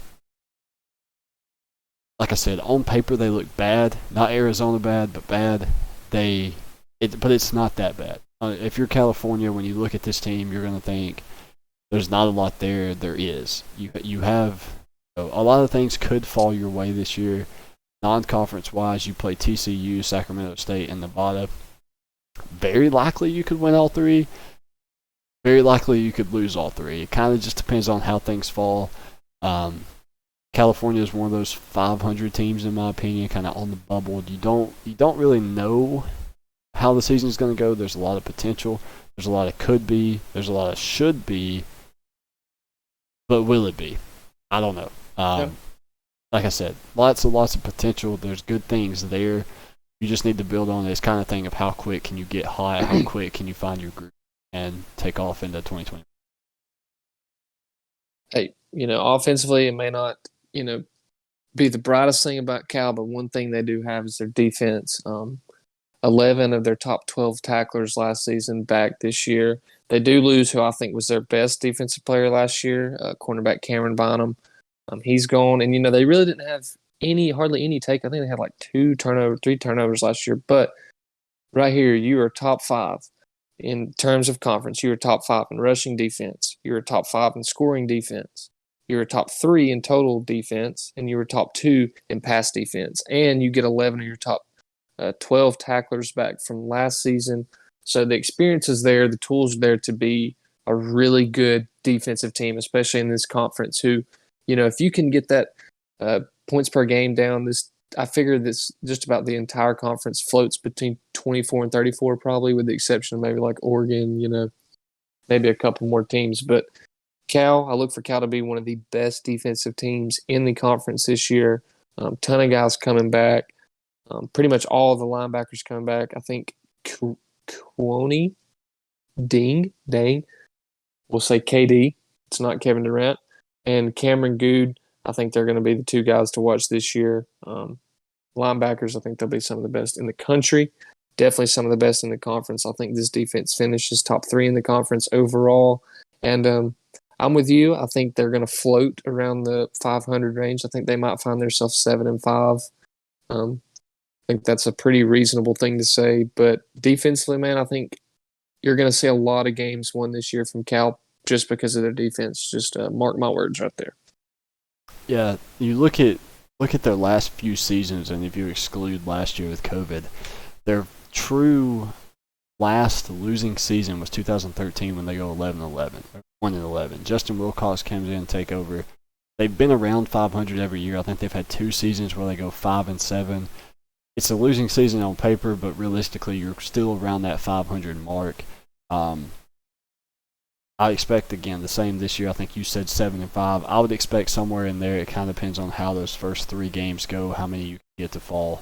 I said, on paper they look bad. Not Arizona bad, but bad. But it's not that bad. If you're California, when you look at this team, you're going to think there's not a lot there. There is. You have a lot of things could fall your way this year. Non-conference wise, you play TCU, Sacramento State, and Nevada. Very likely you could win all 3. Very likely you could lose all 3. It kind of just depends on how things fall. California is one of those 500 teams, in my opinion, kind of on the bubble. You don't really know how the season is going to go. There's a lot of potential. There's a lot of could be. There's a lot of should be. But will it be? I don't know. Like I said, lots of potential. There's good things there. You just need to build on this kind of thing of how quick can you get hot, how quick can you find your group and take off into 2020. Hey, offensively, it may not, be the brightest thing about Cal, but one thing they do have is their defense. 11 of their top 12 tacklers last season back this year. They do lose who I think was their best defensive player last year, cornerback Cameron Bynum. He's gone, and they really didn't have hardly any take. I think they had like 3 turnovers last year. But right here, you are top 5 in terms of conference. You are top 5 in rushing defense. You are top 5 in scoring defense. You were top 3 in total defense, and you were top 2 in pass defense. And you get 11 of your top 12 tacklers back from last season. So the experience is there. The tools are there to be a really good defensive team, especially in this conference. Who, if you can get that points per game down, I figure this just about the entire conference floats between 24 and 34, probably, with the exception of maybe like Oregon. Maybe a couple more teams, but I look for Cal to be one of the best defensive teams in the conference this year. Ton of guys coming back. Pretty much all of the linebackers coming back. I think Kwoni, Dang, we'll say KD. It's not Kevin Durant. And Cameron Good, I think they're going to be the 2 guys to watch this year. Linebackers, I think they'll be some of the best in the country. Definitely some of the best in the conference. I think this defense finishes top 3 in the conference overall. And I'm with you. I think they're going to float around the 500 range. I think they might find themselves 7-5. I think that's a pretty reasonable thing to say. But defensively, man, I think you're going to see a lot of games won this year from Cal just because of their defense. Just mark my words right there. Yeah, you look at their last few seasons, and if you exclude last year with COVID, their true last losing season was 2013 when they go 11-11, or 1-11. Justin Wilcox comes in and take over. They've been around 500 every year. I think they've had 2 seasons where they go 5-7. It's a losing season on paper, but realistically, you're still around that 500 mark. I expect, again, the same this year. I think you said 7-5. I would expect somewhere in there. It kind of depends on how those first 3 games go, how many you get to fall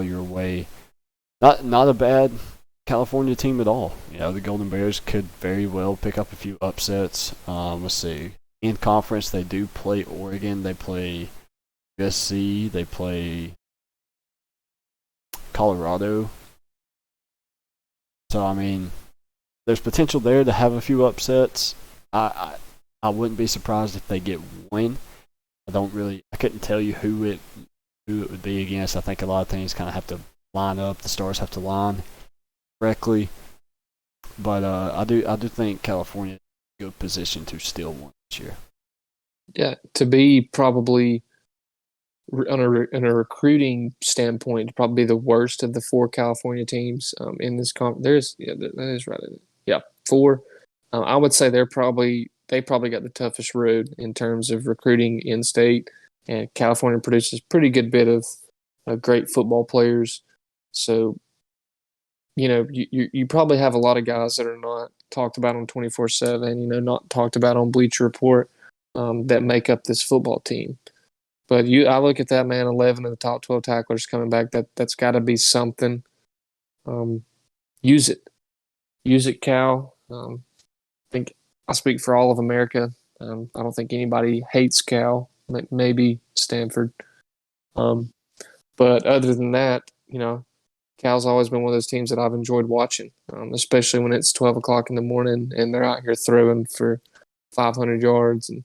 your way. Not a bad California team at all. The Golden Bears could very well pick up a few upsets. Let's see. In conference, they do play Oregon. They play USC. They play Colorado. So, I mean, there's potential there to have a few upsets. I wouldn't be surprised if they get 1. I couldn't tell you who it would be against. I think a lot of things kind of have to line up. The stars have to line correctly. But I do think California is in a good position to still win this year. Yeah, to be probably on a recruiting standpoint, probably the worst of the 4 California teams in this conference. That is right. Yeah, 4. I would say they probably got the toughest road in terms of recruiting in state, and California produces a pretty good bit of great football players. So, you probably have a lot of guys that are not talked about on 24/7, not talked about on Bleacher Report, that make up this football team. But I look at that, man, 11 of the top 12 tacklers coming back. That's got to be something. Use it, Cal. I think I speak for all of America. I don't think anybody hates Cal. Maybe Stanford. But other than that, Cal's always been one of those teams that I've enjoyed watching, especially when it's 12 o'clock in the morning and they're out here throwing for 500 yards and,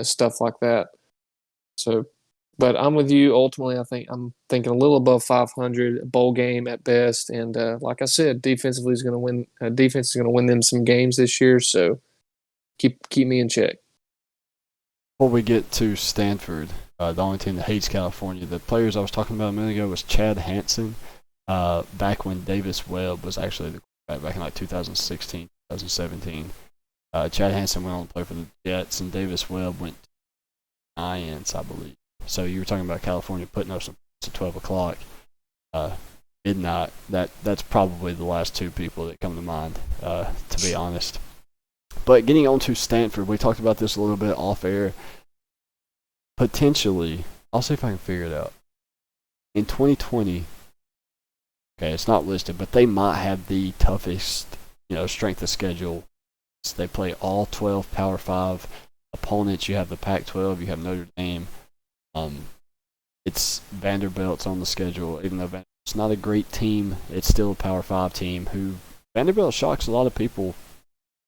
stuff like that. So, but I'm with you. Ultimately, I'm thinking a little above 500, a bowl game at best. And like I said, defensively is going to win. Defense is going to win them some games this year. So keep me in check. Before we get to Stanford, the only team that hates California, the players I was talking about a minute ago was Chad Hansen. Back when Davis Webb was actually the quarterback back in like 2016, 2017. Chad Hansen went on to play for the Jets, and Davis Webb went Giants, I believe. So you were talking about California putting up some points at 12 o'clock. Midnight. That's probably the last two people that come to mind, to be honest. But getting on to Stanford, we talked about this a little bit off air. Potentially, I'll see if I can figure it out. In 2020, okay, it's not listed, but they might have the toughest, strength of schedule. So they play all 12 Power 5 opponents. You have the Pac-12, you have Notre Dame. It's Vanderbilt's on the schedule, even though Vanderbilt's not a great team. It's still a Power 5 team who Vanderbilt shocks a lot of people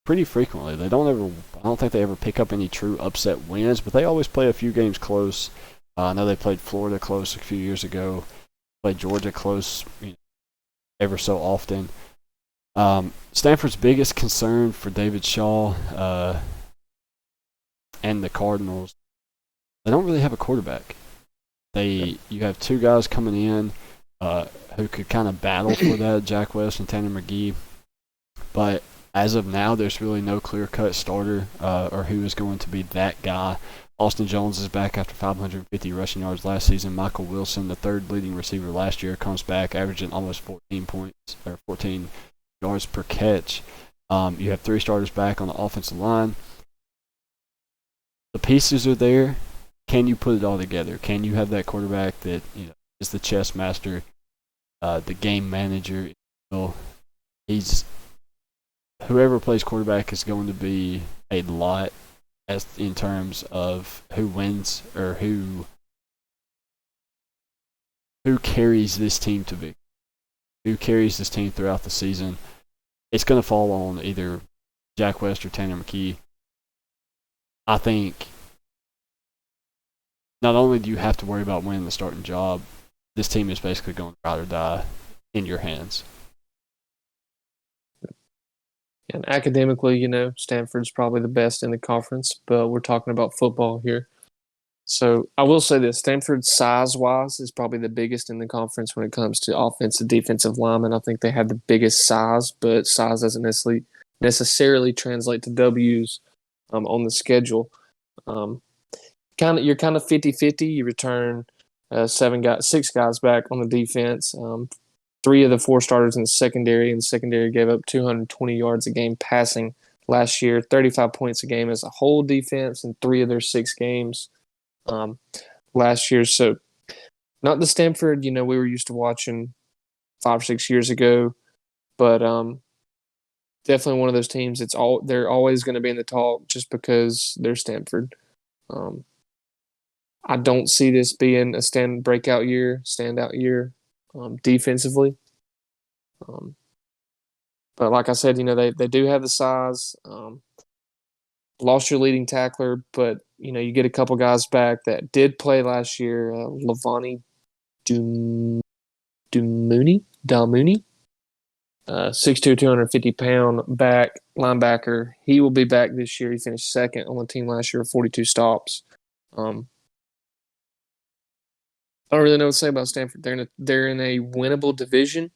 pretty frequently. I don't think they ever pick up any true upset wins, but they always play a few games close. I know they played Florida close a few years ago, played Georgia close ever so often. Stanford's biggest concern for David Shaw and the Cardinals, they don't really have a quarterback. You have two guys coming in who could kind of battle for that, Jack West and Tanner McGee, but as of now, there's really no clear-cut starter or who is going to be that guy. Austin Jones is back after 550 rushing yards last season. Michael Wilson, the third leading receiver last year, comes back averaging almost 14 yards per catch. You have three starters back on the offensive line. The pieces are there. Can you put it all together? Can you have that quarterback that is the chess master, the game manager? Whoever plays quarterback is going to be a lot in terms of who wins or who carries this team to victory, who carries this team throughout the season. It's going to fall on either Jack West or Tanner McKee. I think not only do you have to worry about winning the starting job, this team is basically going to ride or die in your hands. And academically, Stanford's probably the best in the conference, but we're talking about football here. So I will say this, Stanford size-wise is probably the biggest in the conference when it comes to offensive, defensive linemen. I think they have the biggest size, but size doesn't necessarily translate to W's on the schedule. You're kind of 50-50. You return six guys back on the defense. Three of the four starters in the secondary, and the secondary gave up 220 yards a game passing last year, 35 points a game as a whole defense in three of their 6 games last year. So not the Stanford, we were used to watching 5 or 6 years ago, but definitely one of those teams. They're always going to be in the talk just because they're Stanford. I don't see this being a standout year defensively. But like I said, they do have the size. Lost your leading tackler, but you get a couple guys back that did play last year. Lavani Dalmooney, 6'2", 250-pound back linebacker. He will be back this year. He finished second on the team last year with 42 stops. I don't really know what to say about Stanford. They're in a winnable division,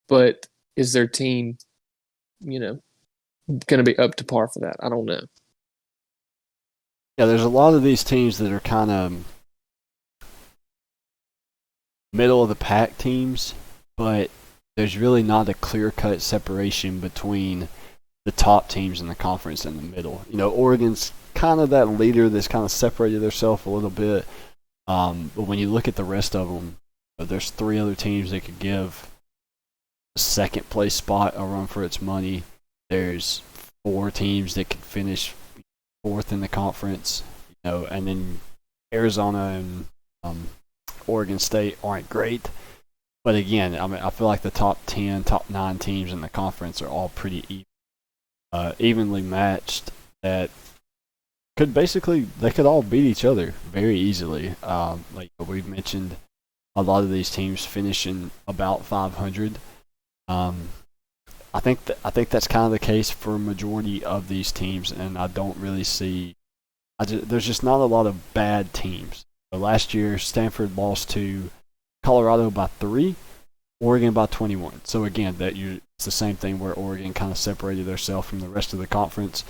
but is their team, going to be up to par for that? I don't know. Yeah, there's a lot of these teams that are kind of middle of the pack teams, but there's really not a clear-cut separation between the top teams in the conference and the middle. Oregon's kind of that leader that's kind of separated themselves a little bit. But when you look at the rest of them, there's 3 other teams that could give a second place spot a run for its money. There's 4 teams that could finish 4th in the conference, and then Arizona and Oregon State aren't great. But again, I feel like the top 10, top 9 teams in the conference are all pretty evenly matched. That they could all beat each other very easily. Like we've mentioned, a lot of these teams finishing about 500. I think that's kind of the case for a majority of these teams, and I don't really see. There's just not a lot of bad teams. So last year, Stanford lost to Colorado by 3, Oregon by 21. So again, it's the same thing where Oregon kind of separated themselves from the rest of the conference.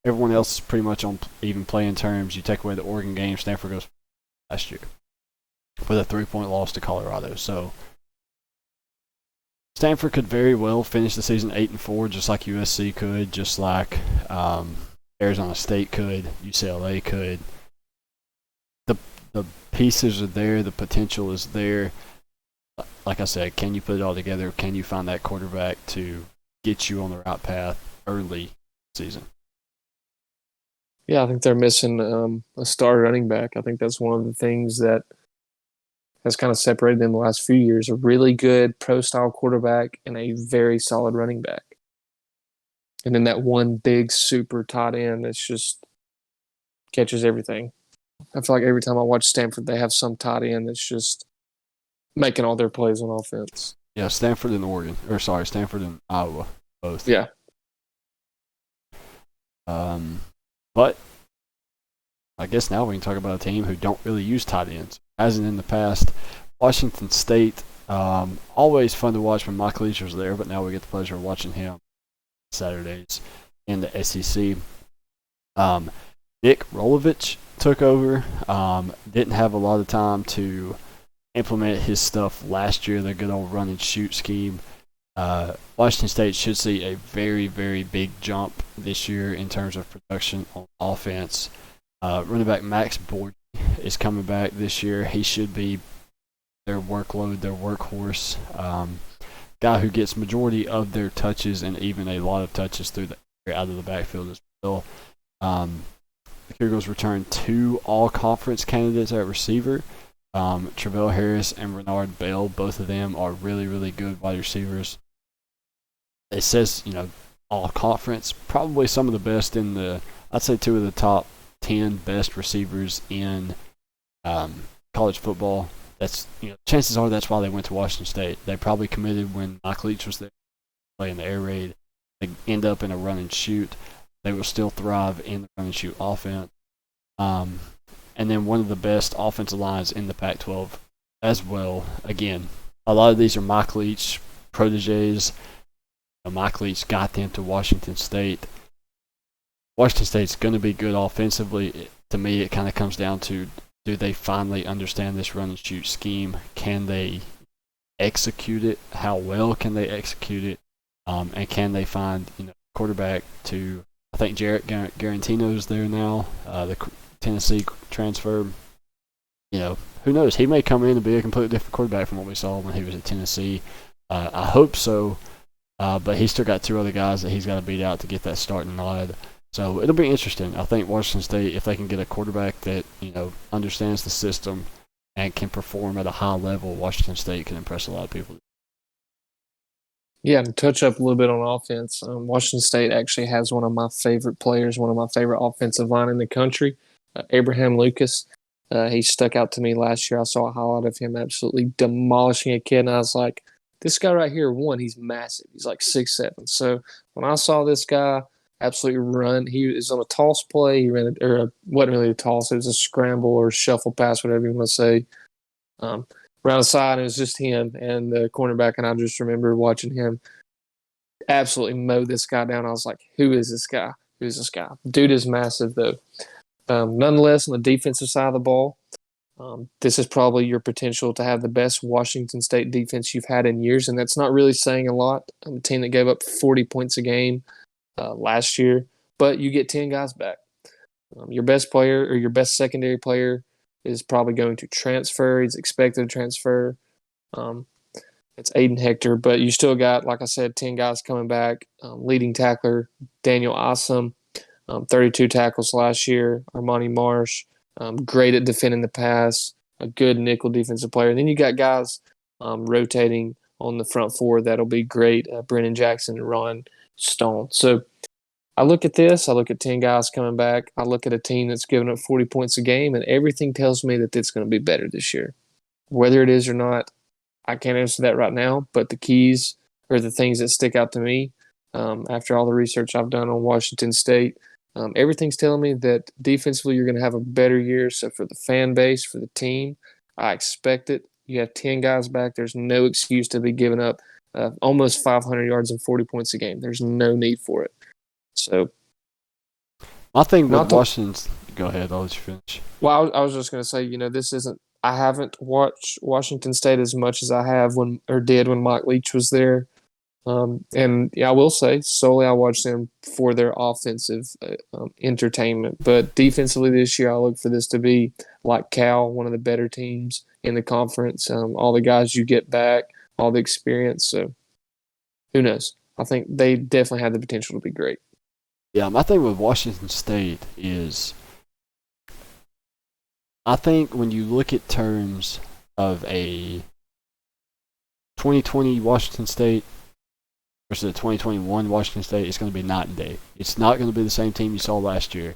Everyone else is pretty much on even playing terms. You take away the Oregon game, Stanford goes last year with a 3-point loss to Colorado. So Stanford could very well finish the season 8-4, just like USC could, just like Arizona State could, UCLA could. The pieces are there. The potential is there. Like I said, can you put it all together? Can you find that quarterback to get you on the right path early season? Yeah, I think they're missing a star running back. I think that's one of the things that has kind of separated them the last few years. A really good pro-style quarterback and a very solid running back. And then that one big super tight end that's just catches everything. I feel like every time I watch Stanford, they have some tight end that's just making all their plays on offense. Yeah, Stanford and Iowa, both. Yeah. But I guess now we can talk about a team who don't really use tight ends. Hasn't in the past. Washington State, always fun to watch when Mike Leach was there, but now we get the pleasure of watching him Saturdays in the SEC. Nick Rolovich took over. Didn't have a lot of time to implement his stuff last year, the good old run and shoot scheme. Washington State should see a very, very big jump this year in terms of production on offense. Running back Max Borgi is coming back this year. He should be their workload, their workhorse. Guy who gets majority of their touches and even a lot of touches through the out of the backfield as well. The Cougars returned 2 all-conference candidates at receiver. Travell Harris and Renard Bell, both of them are really, really good wide receivers. It says, all conference, probably some of the best I'd say 2 of the top 10 best receivers in college football. That's, chances are that's why they went to Washington State. They probably committed when Mike Leach was there playing the air raid. They end up in a run and shoot. They will still thrive in the run and shoot offense. And then one of the best offensive lines in the Pac-12 as well. Again, a lot of these are Mike Leach proteges. Mike Leach got them to Washington State. Washington State's going to be good offensively. To me, it kind of comes down to, do they finally understand this run and shoot scheme? Can they execute it? How well can they execute it? And can they find quarterback to? I think Jarrett Garantino's there now. The Tennessee transfer. Who knows? He may come in and be a completely different quarterback from what we saw when he was at Tennessee. I hope so. But he's still got 2 other guys that he's got to beat out to get that starting nod. So it'll be interesting. I think Washington State, if they can get a quarterback that understands the system and can perform at a high level, Washington State can impress a lot of people. Yeah, and touch up a little bit on offense. Washington State actually has one of my favorite players, one of my favorite offensive line in the country, Abraham Lucas. He stuck out to me last year. I saw a highlight of him absolutely demolishing a kid, and I was like, this guy right here, he's massive. He's like 6'7". So when I saw this guy absolutely run, he was on a toss play. He ran it wasn't really a toss. It was a scramble or shuffle pass, whatever you want to say. Around the side, it was just him and the cornerback, and I just remember watching him absolutely mow this guy down. I was like, who is this guy? Who is this guy? Dude is massive, though. Nonetheless, on the defensive side of the ball, this is probably your potential to have the best Washington State defense you've had in years, and that's not really saying a lot. A team that gave up 40 points a game last year, but you get 10 guys back. Your best player or your best secondary player is probably going to transfer. He's expected to transfer. It's Aiden Hector, but you still got, like I said, 10 guys coming back. Leading tackler, Daniel Awesome, 32 tackles last year. Armani Marsh, great at defending the pass, a good nickel defensive player. And then you got guys rotating on the front 4 that'll be great, Brennan Jackson and Ron Stone. So I look at this. I look at 10 guys coming back. I look at a team that's giving up 40 points a game, and everything tells me that it's going to be better this year. Whether it is or not, I can't answer that right now, but the keys or the things that stick out to me after all the research I've done on Washington State, everything's telling me that defensively you're going to have a better year. So for the fan base, for the team, I expect it. You have 10 guys back. There's no excuse to be giving up almost 500 yards and 40 points a game. There's no need for it. So, My thing with Not to, Washington, go ahead, I'll let you finish. well, I was just going to say, this isn't. I haven't watched Washington State as much as I have did when Mike Leach was there. And yeah, I will say solely I watched them for their offensive entertainment. But defensively this year, I look for this to be like Cal, one of the better teams in the conference. All the guys you get back, all the experience. So who knows? I think they definitely have the potential to be great. Yeah, my thing with Washington State is I think when you look at terms of a 2020 Washington State versus a 2021 Washington State, it's going to be night and day. It's not going to be the same team you saw last year.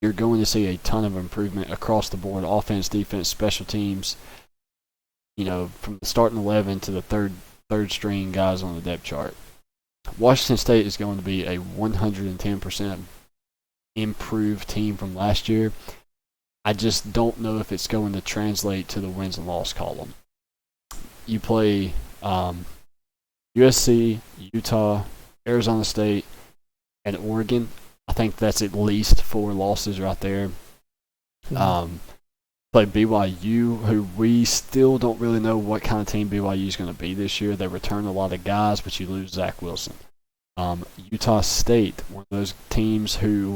You're going to see a ton of improvement across the board, offense, defense, special teams, from the starting 11 to the third string guys on the depth chart. Washington State is going to be a 110% improved team from last year. I just don't know if it's going to translate to the wins and loss column. You play USC, Utah, Arizona State, and Oregon. I think that's at least 4 losses right there. Play BYU, who we still don't really know what kind of team BYU is going to be this year. They return a lot of guys, but you lose Zach Wilson. Utah State, one of those teams who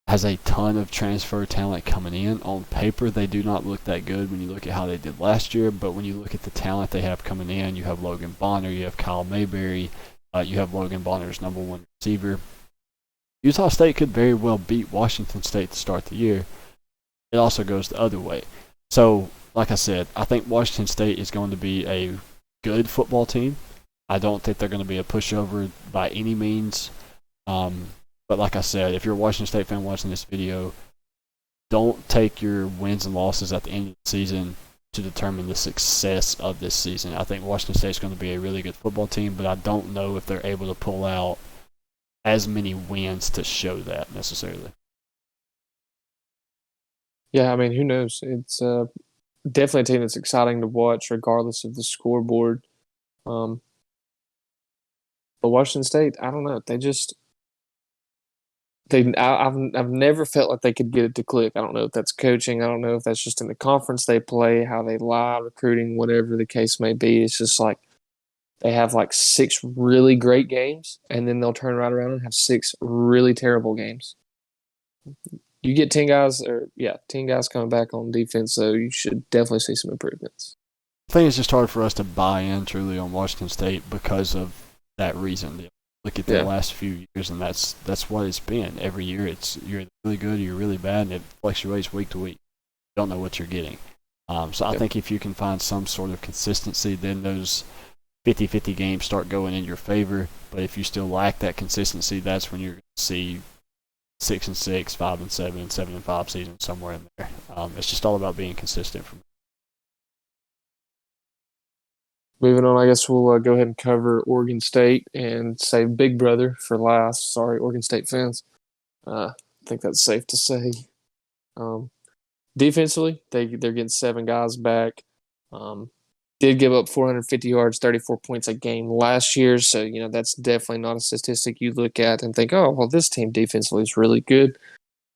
has a ton of transfer talent coming in. On paper, they do not look that good when you look at how they did last year, but when you look at the talent they have coming in, you have Logan Bonner, you have Kyle Mayberry, you have Logan Bonner's number 1 receiver. Utah State could very well beat Washington State to start the year. It also goes the other way. So, like I said, I think Washington State is going to be a good football team. I don't think they're going to be a pushover by any means. But like I said, if you're a Washington State fan watching this video, don't take your wins and losses at the end of the season to determine the success of this season. I think Washington State is going to be a really good football team, but I don't know if they're able to pull out as many wins to show that necessarily. Yeah, I mean, who knows? It's definitely a team that's exciting to watch, regardless of the scoreboard. But Washington State, I don't know. I've never felt like they could get it to click. I don't know if that's coaching. I don't know if that's just in the conference they play, how they lie, recruiting, whatever the case may be. It's just like they have like 6 really great games, and then they'll turn right around and have 6 really terrible games. You get 10 guys coming back on defense, so you should definitely see some improvements. I think it's just hard for us to buy in truly on Washington State because of that reason. Look at the last few years, and that's what it's been. Every year, you're really good, or you're really bad, and it fluctuates week to week. You don't know what you're getting. So I think if you can find some sort of consistency, then those 50-50 games start going in your favor. But if you still lack that consistency, that's when you're going to see 6-6, 5-7, 7-5 seasons somewhere in there. It's just all about being consistent for me. Moving on, I guess we'll go ahead and cover Oregon State and save Big Brother for last. Sorry, Oregon State fans. I think that's safe to say. Defensively, they're getting 7 guys back. Did give up 450 yards, 34 points a game last year. So, that's definitely not a statistic you look at and think, oh, well, this team defensively is really good.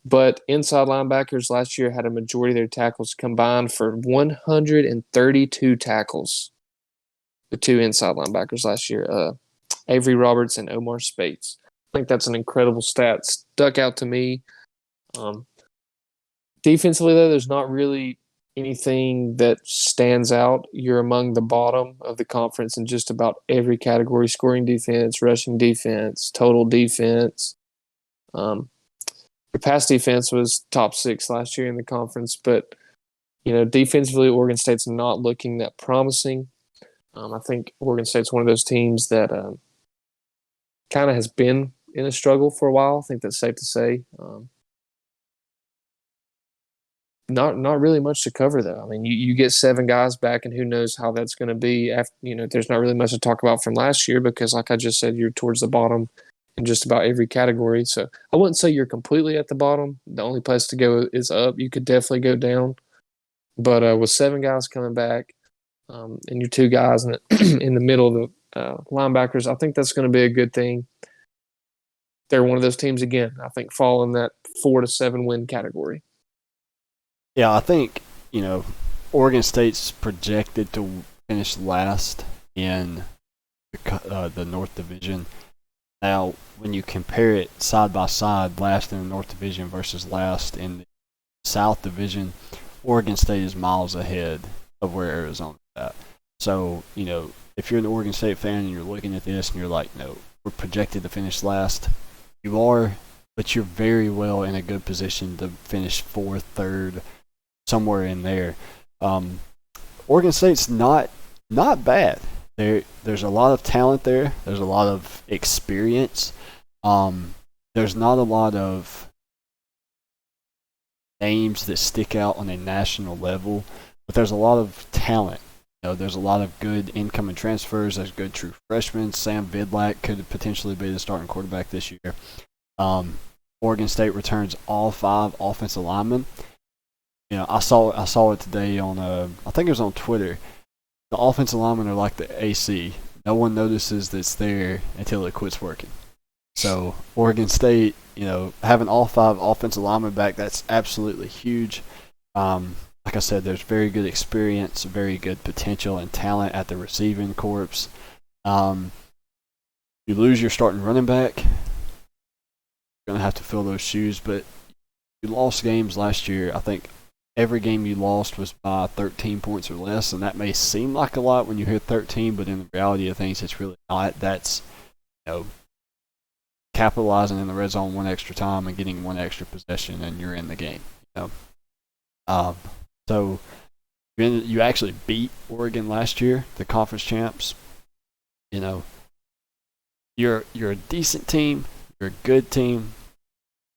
But inside linebackers last year had a majority of their tackles combined for 132 tackles. The 2 inside linebackers last year, Avery Roberts and Omar Spates. I think that's an incredible stat. Stuck out to me. Defensively, though, there's not really anything that stands out. You're among the bottom of the conference in just about every category: scoring defense, rushing defense, total defense. Your pass defense was top 6 last year in the conference, but defensively, Oregon State's not looking that promising. I think Oregon State's one of those teams that kind of has been in a struggle for a while. I think that's safe to say. Not really much to cover, though. I mean, you get 7 guys back, and who knows how that's going to be. After, there's not really much to talk about from last year because, like I just said, you're towards the bottom in just about every category. So I wouldn't say you're completely at the bottom. The only place to go is up. You could definitely go down. But with 7 guys coming back, and your 2 guys in the middle of the linebackers, I think that's going to be a good thing. they're one of those teams again. I think fall in that 4 to 7 win category. Yeah, I think, Oregon State's projected to finish last in the North Division. Now, when you compare it side by side, last in the North Division versus last in the South Division, Oregon State is miles ahead of where Arizona's at. So, if you're an Oregon State fan and you're looking at this and you're like, no, we're projected to finish last, you are, but you're very well in a good position to finish fourth, third, somewhere in there. Oregon State's not bad. There's a lot of talent there. There's a lot of experience. There's not a lot of names that stick out on a national level, but there's a lot of talent. There's a lot of good incoming transfers. There's good true freshmen. Sam Vidlak could potentially be the starting quarterback this year. Oregon State returns all 5 offensive linemen. I saw it today on I think it was on Twitter. The offensive linemen are like the AC. No one notices that it's there until it quits working. So Oregon State, having all 5 offensive linemen back, that's absolutely huge. Like I said, there's very good experience, very good potential and talent at the receiving corps. You lose your starting running back, you're going to have to fill those shoes. But you lost games last year. I think every game you lost was by 13 points or less, and that may seem like a lot when you hear 13, but in the reality of things, it's really not. That's, capitalizing in the red zone one extra time and getting one extra possession, and you're in the game. So you actually beat Oregon last year, the conference champs. You're a decent team. You're a good team.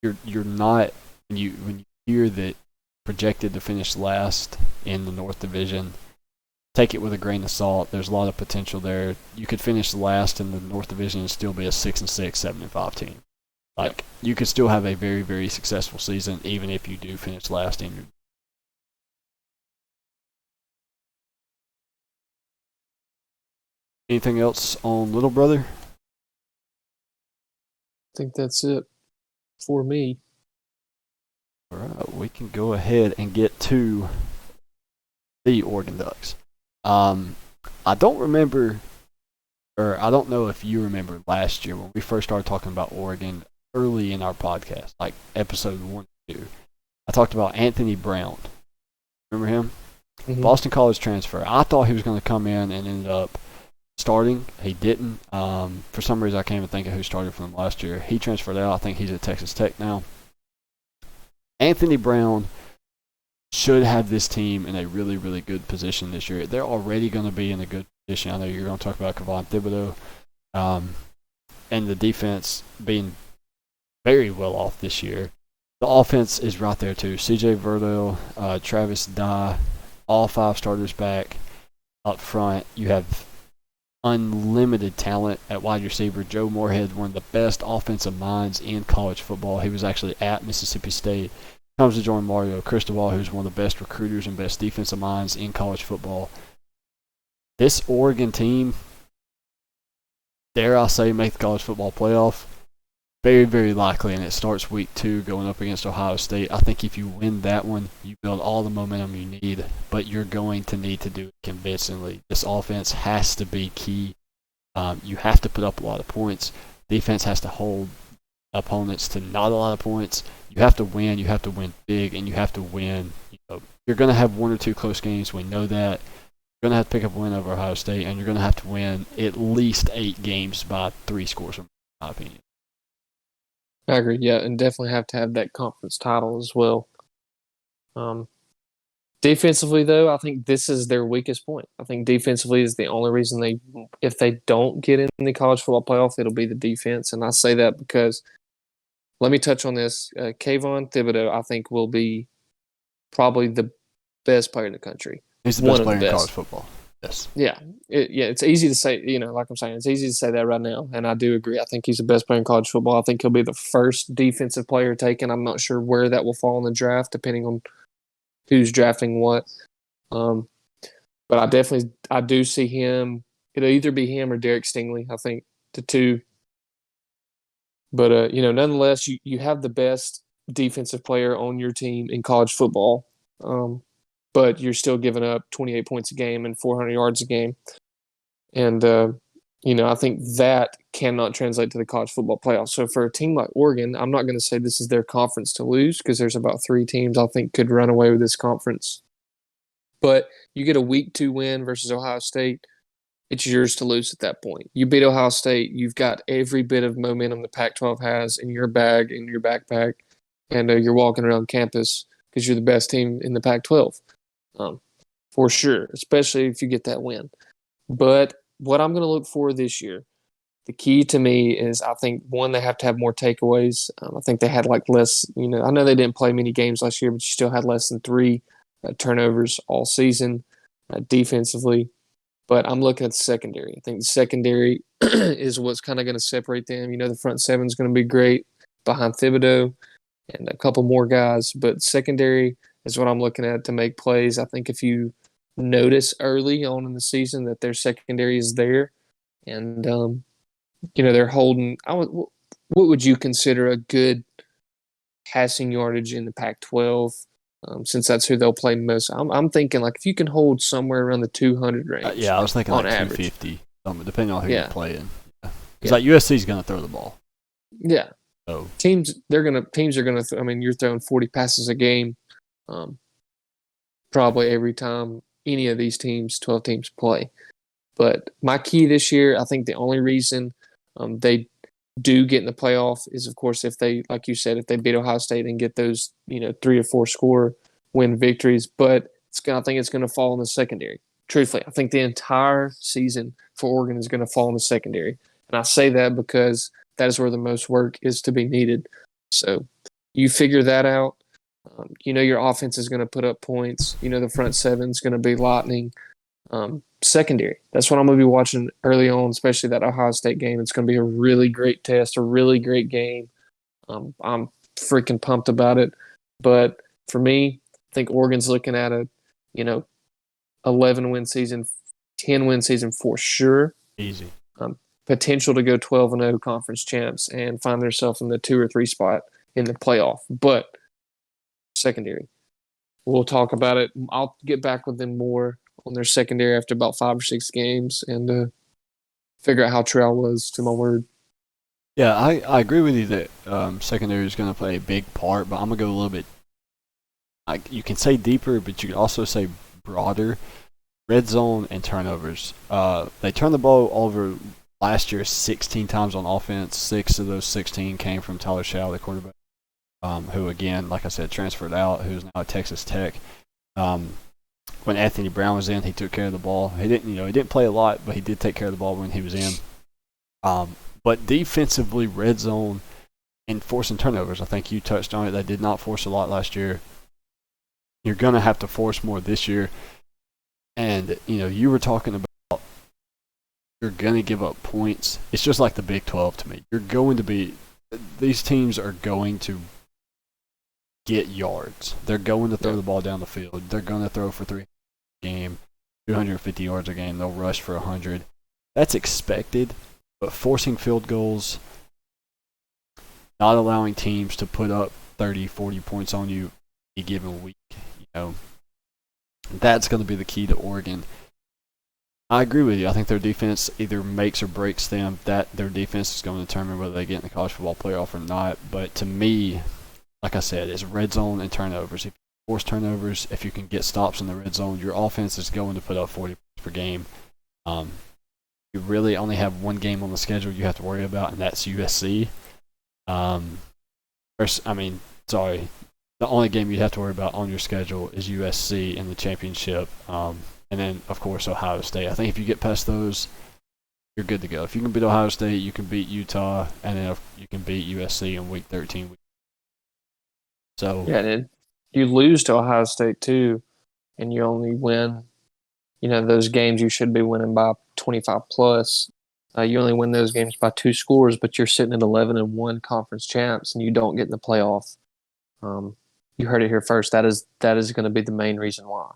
You're not when you hear that projected to finish last in the North Division, take it with a grain of salt. There's a lot of potential there. You could finish last in the North Division and still be a 6-6, 7-5 team. You could still have a very, very successful season even if you do finish last in your. Anything else on Little Brother? I think that's it for me. All right, we can go ahead and get to the Oregon Ducks. I don't remember, or I don't know if you remember last year when we first started talking about Oregon early in our podcast, like episode 1 or 2. I talked about Anthony Brown. Remember him? Mm-hmm. Boston College transfer. I thought he was going to come in and ended up starting. He didn't. For some reason, I can't even think of who started for them last year. He transferred out. I think he's at Texas Tech now. Anthony Brown should have this team in a really, really good position this year. They're already going to be in a good position. I know you're going to talk about Kevon Thibodeau and the defense being very well off this year. The offense is right there too. C.J. Verdell, Travis Dye, all 5 starters back up front. You have unlimited talent at wide receiver. Joe Moorhead, one of the best offensive minds in college football. He was actually at Mississippi State. Comes to join Mario Cristobal, who's one of the best recruiters and best defensive minds in college football. This Oregon team, dare I say, make the college football playoff. Very, very likely, and it starts week 2 going up against Ohio State. I think if you win that one, you build all the momentum you need, but you're going to need to do it convincingly. This offense has to be key. You have to put up a lot of points. Defense has to hold opponents to not a lot of points. You have to win. You have to win big, and you have to win. You're going to have 1 or 2 close games. We know that. You're going to have to pick up a win over Ohio State, and you're going to have to win at least 8 games by 3 scores, in my opinion. I agree, yeah, and definitely have to have that conference title as well. Defensively, though, I think this is their weakest point. I think defensively is the only reason if they don't get in the college football playoff, it'll be the defense. And I say that because, let me touch on this. Kayvon Thibodeau, I think, will be probably the best player in the country. He's the best player in college football. Yes. Yeah. It's easy to say, like I'm saying, it's easy to say that right now. And I do agree. I think he's the best player in college football. I think he'll be the first defensive player taken. I'm not sure where that will fall in the draft, depending on who's drafting what. But I do see him. It'll either be him or Derek Stingley. I think the two But nonetheless, you have the best defensive player on your team in college football, but you're still giving up 28 points a game and 400 yards a game. And I think that cannot translate to the college football playoffs. So for a team like Oregon, I'm not going to say this is their conference to lose because there's about 3 teams I think could run away with this conference. But you get a week 2 win versus Ohio State, it's yours to lose at that point. You beat Ohio State, you've got every bit of momentum the Pac-12 has in your bag, in your backpack, and you're walking around campus because you're the best team in the Pac-12, for sure, especially if you get that win. But what I'm going to look for this year, the key to me is I think, one, they have to have more takeaways. I think they had less, I know they didn't play many games last year, but you still had less than 3 turnovers all season defensively. But I'm looking at the secondary. I think the secondary is what's kind of going to separate them. The front seven is going to be great behind Thibodeau and a couple more guys. But secondary is what I'm looking at to make plays. I think if you notice early on in the season that their secondary is there and, they're holding – what would you consider a good passing yardage in the Pac-12? Since that's who they'll play most. I'm thinking if you can hold somewhere around the 200 range. Yeah, I was thinking on 250, depending on who you're playing. Because Yeah. USC's going to throw the ball. Yeah. So Teams are going to you're throwing 40 passes a game, probably every time any of these 12 teams play. But my key this year, I think the only reason they do get in the playoff is, of course, if they, like you said, if they beat Ohio State and get those 3 or 4 score win victories. But I think it's going to fall in the secondary. Truthfully, I think the entire season for Oregon is going to fall in the secondary, and I say that because that is where the most work is to be needed. So you figure that out. Your offense is going to put up points. The front seven is going to be lightning. Secondary, that's what I'm going to be watching early on, especially that Ohio State game. It's going to be a really great test, a really great game. I'm freaking pumped about it. But for me, I think Oregon's looking at a 11-win season, 10-win season for sure. easy. Potential to go 12-0 conference champs and find themselves in the 2 or 3 spot in the playoff. But secondary, we'll talk about it. I'll get back with them more on their secondary after about 5 or 6 games and figure out how true I was to my word. Yeah, I agree with you that secondary is going to play a big part, but I'm going to go a little bit, you can say deeper, but you can also say broader. Red zone and turnovers. They turned the ball over last year 16 times on offense. 6 of those 16 came from Tyler Shaw, the quarterback, who, again, like I said, transferred out, who's now at Texas Tech. When Anthony Brown was in, he took care of the ball. He didn't play a lot, but he did take care of the ball when he was in. But defensively, red zone and forcing turnovers, I think you touched on it. They did not force a lot last year. You're going to have to force more this year. And, you were talking about you're going to give up points. It's just like the Big 12 to me. These teams are going to get yards. They're going to throw the ball down the field. They're going to throw for 3 game, 250 yards a game. They'll rush for 100. That's expected, but forcing field goals, not allowing teams to put up 30, 40 points on you a given week, that's going to be the key to Oregon. I agree with you. I think their defense either makes or breaks them. That their defense is going to determine whether they get in the college football playoff or not. But to me, like I said, it's red zone and turnovers. If you force turnovers, if you can get stops in the red zone, your offense is going to put up 40 points per game. You really only have one game on the schedule you have to worry about, and that's USC. The only game you have to worry about on your schedule is USC in the championship. And then, of course, Ohio State. I think if you get past those, you're good to go. If you can beat Ohio State, you can beat Utah, and then you can beat USC in Week 13. So yeah, and you lose to Ohio State too, and you only win, those games you should be winning by 25 plus. You only win those games by 2 scores, but you're sitting at 11-1 conference champs, and you don't get in the playoff. You heard it here first. That is going to be the main reason why.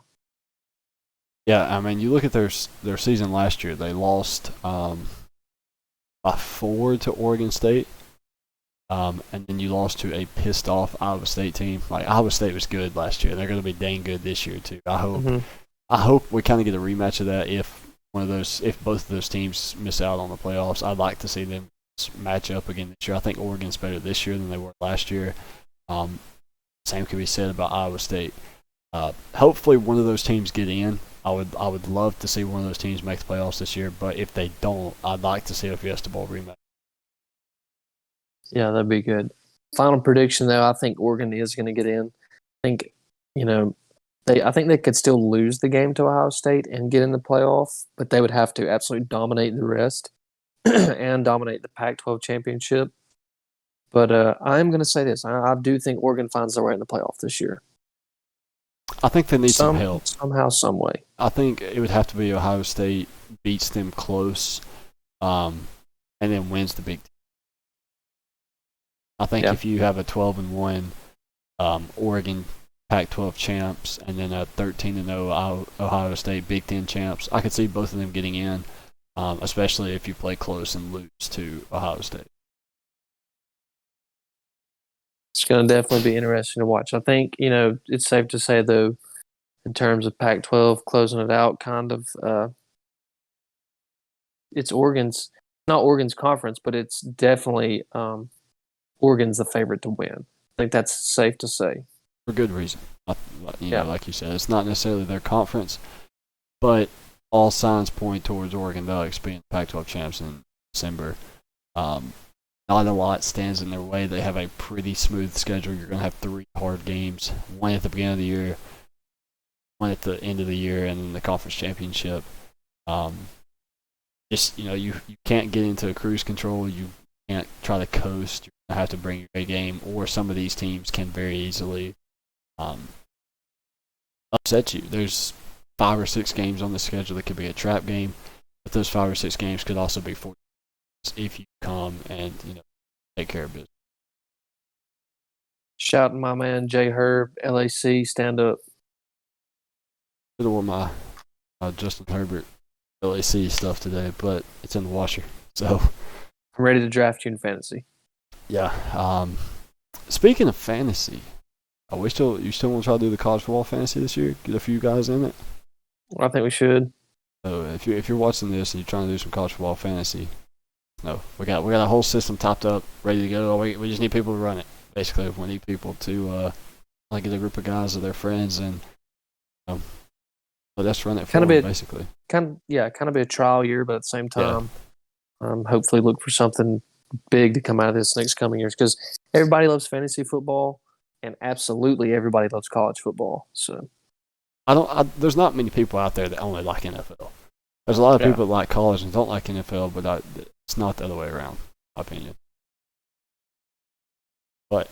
Yeah, you look at their season last year. They lost by 4 to Oregon State. and then you lost to a pissed off Iowa State team. Like Iowa State was good last year. They're going to be dang good this year too. I hope we kind of get a rematch of that if both of those teams miss out on the playoffs. I'd like to see them match up again this year. I think Oregon's better this year than they were last year. Same can be said about Iowa State. Hopefully one of those teams get in. I would love to see one of those teams make the playoffs this year, but if they don't, I'd like to see a Fiesta Bowl rematch. Yeah, that'd be good. Final prediction, though, I think Oregon is going to get in. I think, I think they could still lose the game to Ohio State and get in the playoff, but they would have to absolutely dominate the rest and dominate the Pac-12 championship. But I'm going to say this. I do think Oregon finds their way in the playoff this year. I think they need some help. Somehow, some way. I think it would have to be Ohio State beats them close and then wins the Big Ten. I think if you have a 12-1 Oregon Pac-12 champs and then a 13-0 Ohio State Big Ten champs, I could see both of them getting in, especially if you play close and lose to Ohio State. It's going to definitely be interesting to watch. I think, it's safe to say, though, in terms of Pac-12 closing it out, kind of, it's not Oregon's conference, but it's definitely Oregon's the favorite to win. I think that's safe to say. For good reason. Like you said, it's not necessarily their conference, but all signs point towards Oregon Ducks being Pac-12 champs in December. Not a lot stands in their way. They have a pretty smooth schedule. You're going to have 3 hard games, one at the beginning of the year, one at the end of the year, and then the conference championship. You can't get into cruise control. You can't try to coast. You're going to have to bring your A game, or some of these teams can very easily upset you. There's 5 or 6 games on the schedule that could be a trap game, but those 5 or 6 games could also be 4 if you come and take care of business. Shouting my man Jay Herb, LAC, stand up. I wore my Justin Herbert LAC stuff today, but it's in the washer. So I'm ready to draft you in fantasy. Yeah. Speaking of fantasy, you still want to try to do the college football fantasy this year? Get a few guys in it. I think we should. So if you're watching this and you're trying to do some college football fantasy, we got a whole system topped up, ready to go. We just need people to run it. Basically, we need people to get a group of guys or their friends and let us run it for them, basically. Kind of be a trial year, but at the same time, hopefully look for something big to come out of this next coming years, because everybody loves fantasy football and absolutely everybody loves college football. So there's not many people out there that only like NFL. There's a lot of people that like college and don't like NFL, but it's not the other way around, in my opinion. But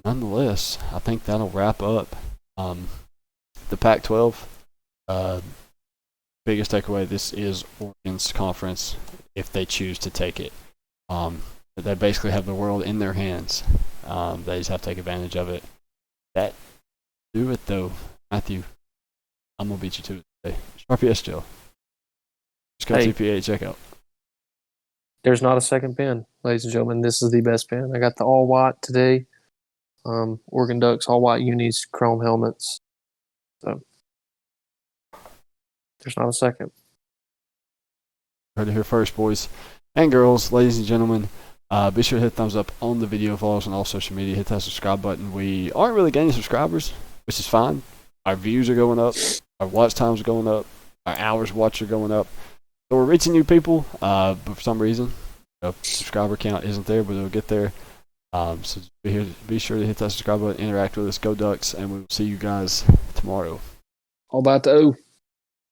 nonetheless, I think that'll wrap up the Pac-12. Biggest takeaway: this is Oregon's conference if they choose to take it. They basically have the world in their hands. They just have to take advantage of it. Do it though, Matthew. I'm gonna beat you to it today. Sharpie S Gel. Just go TPA checkout. There's not a second pen, ladies and gentlemen. This is the best pen. I got the all white today. Oregon Ducks all white unis, chrome helmets. So there's not a second. Heard it here first, boys and girls, ladies and gentlemen. Be sure to hit thumbs up on the video, follow us on all social media, hit that subscribe button. We aren't really gaining subscribers, which is fine. Our views are going up, our watch times are going up, our hours watched are going up. So we're reaching new people, but for some reason, subscriber count isn't there, but it'll get there. So be sure to hit that subscribe button, interact with us, go Ducks, and we will see you guys tomorrow. All about the O.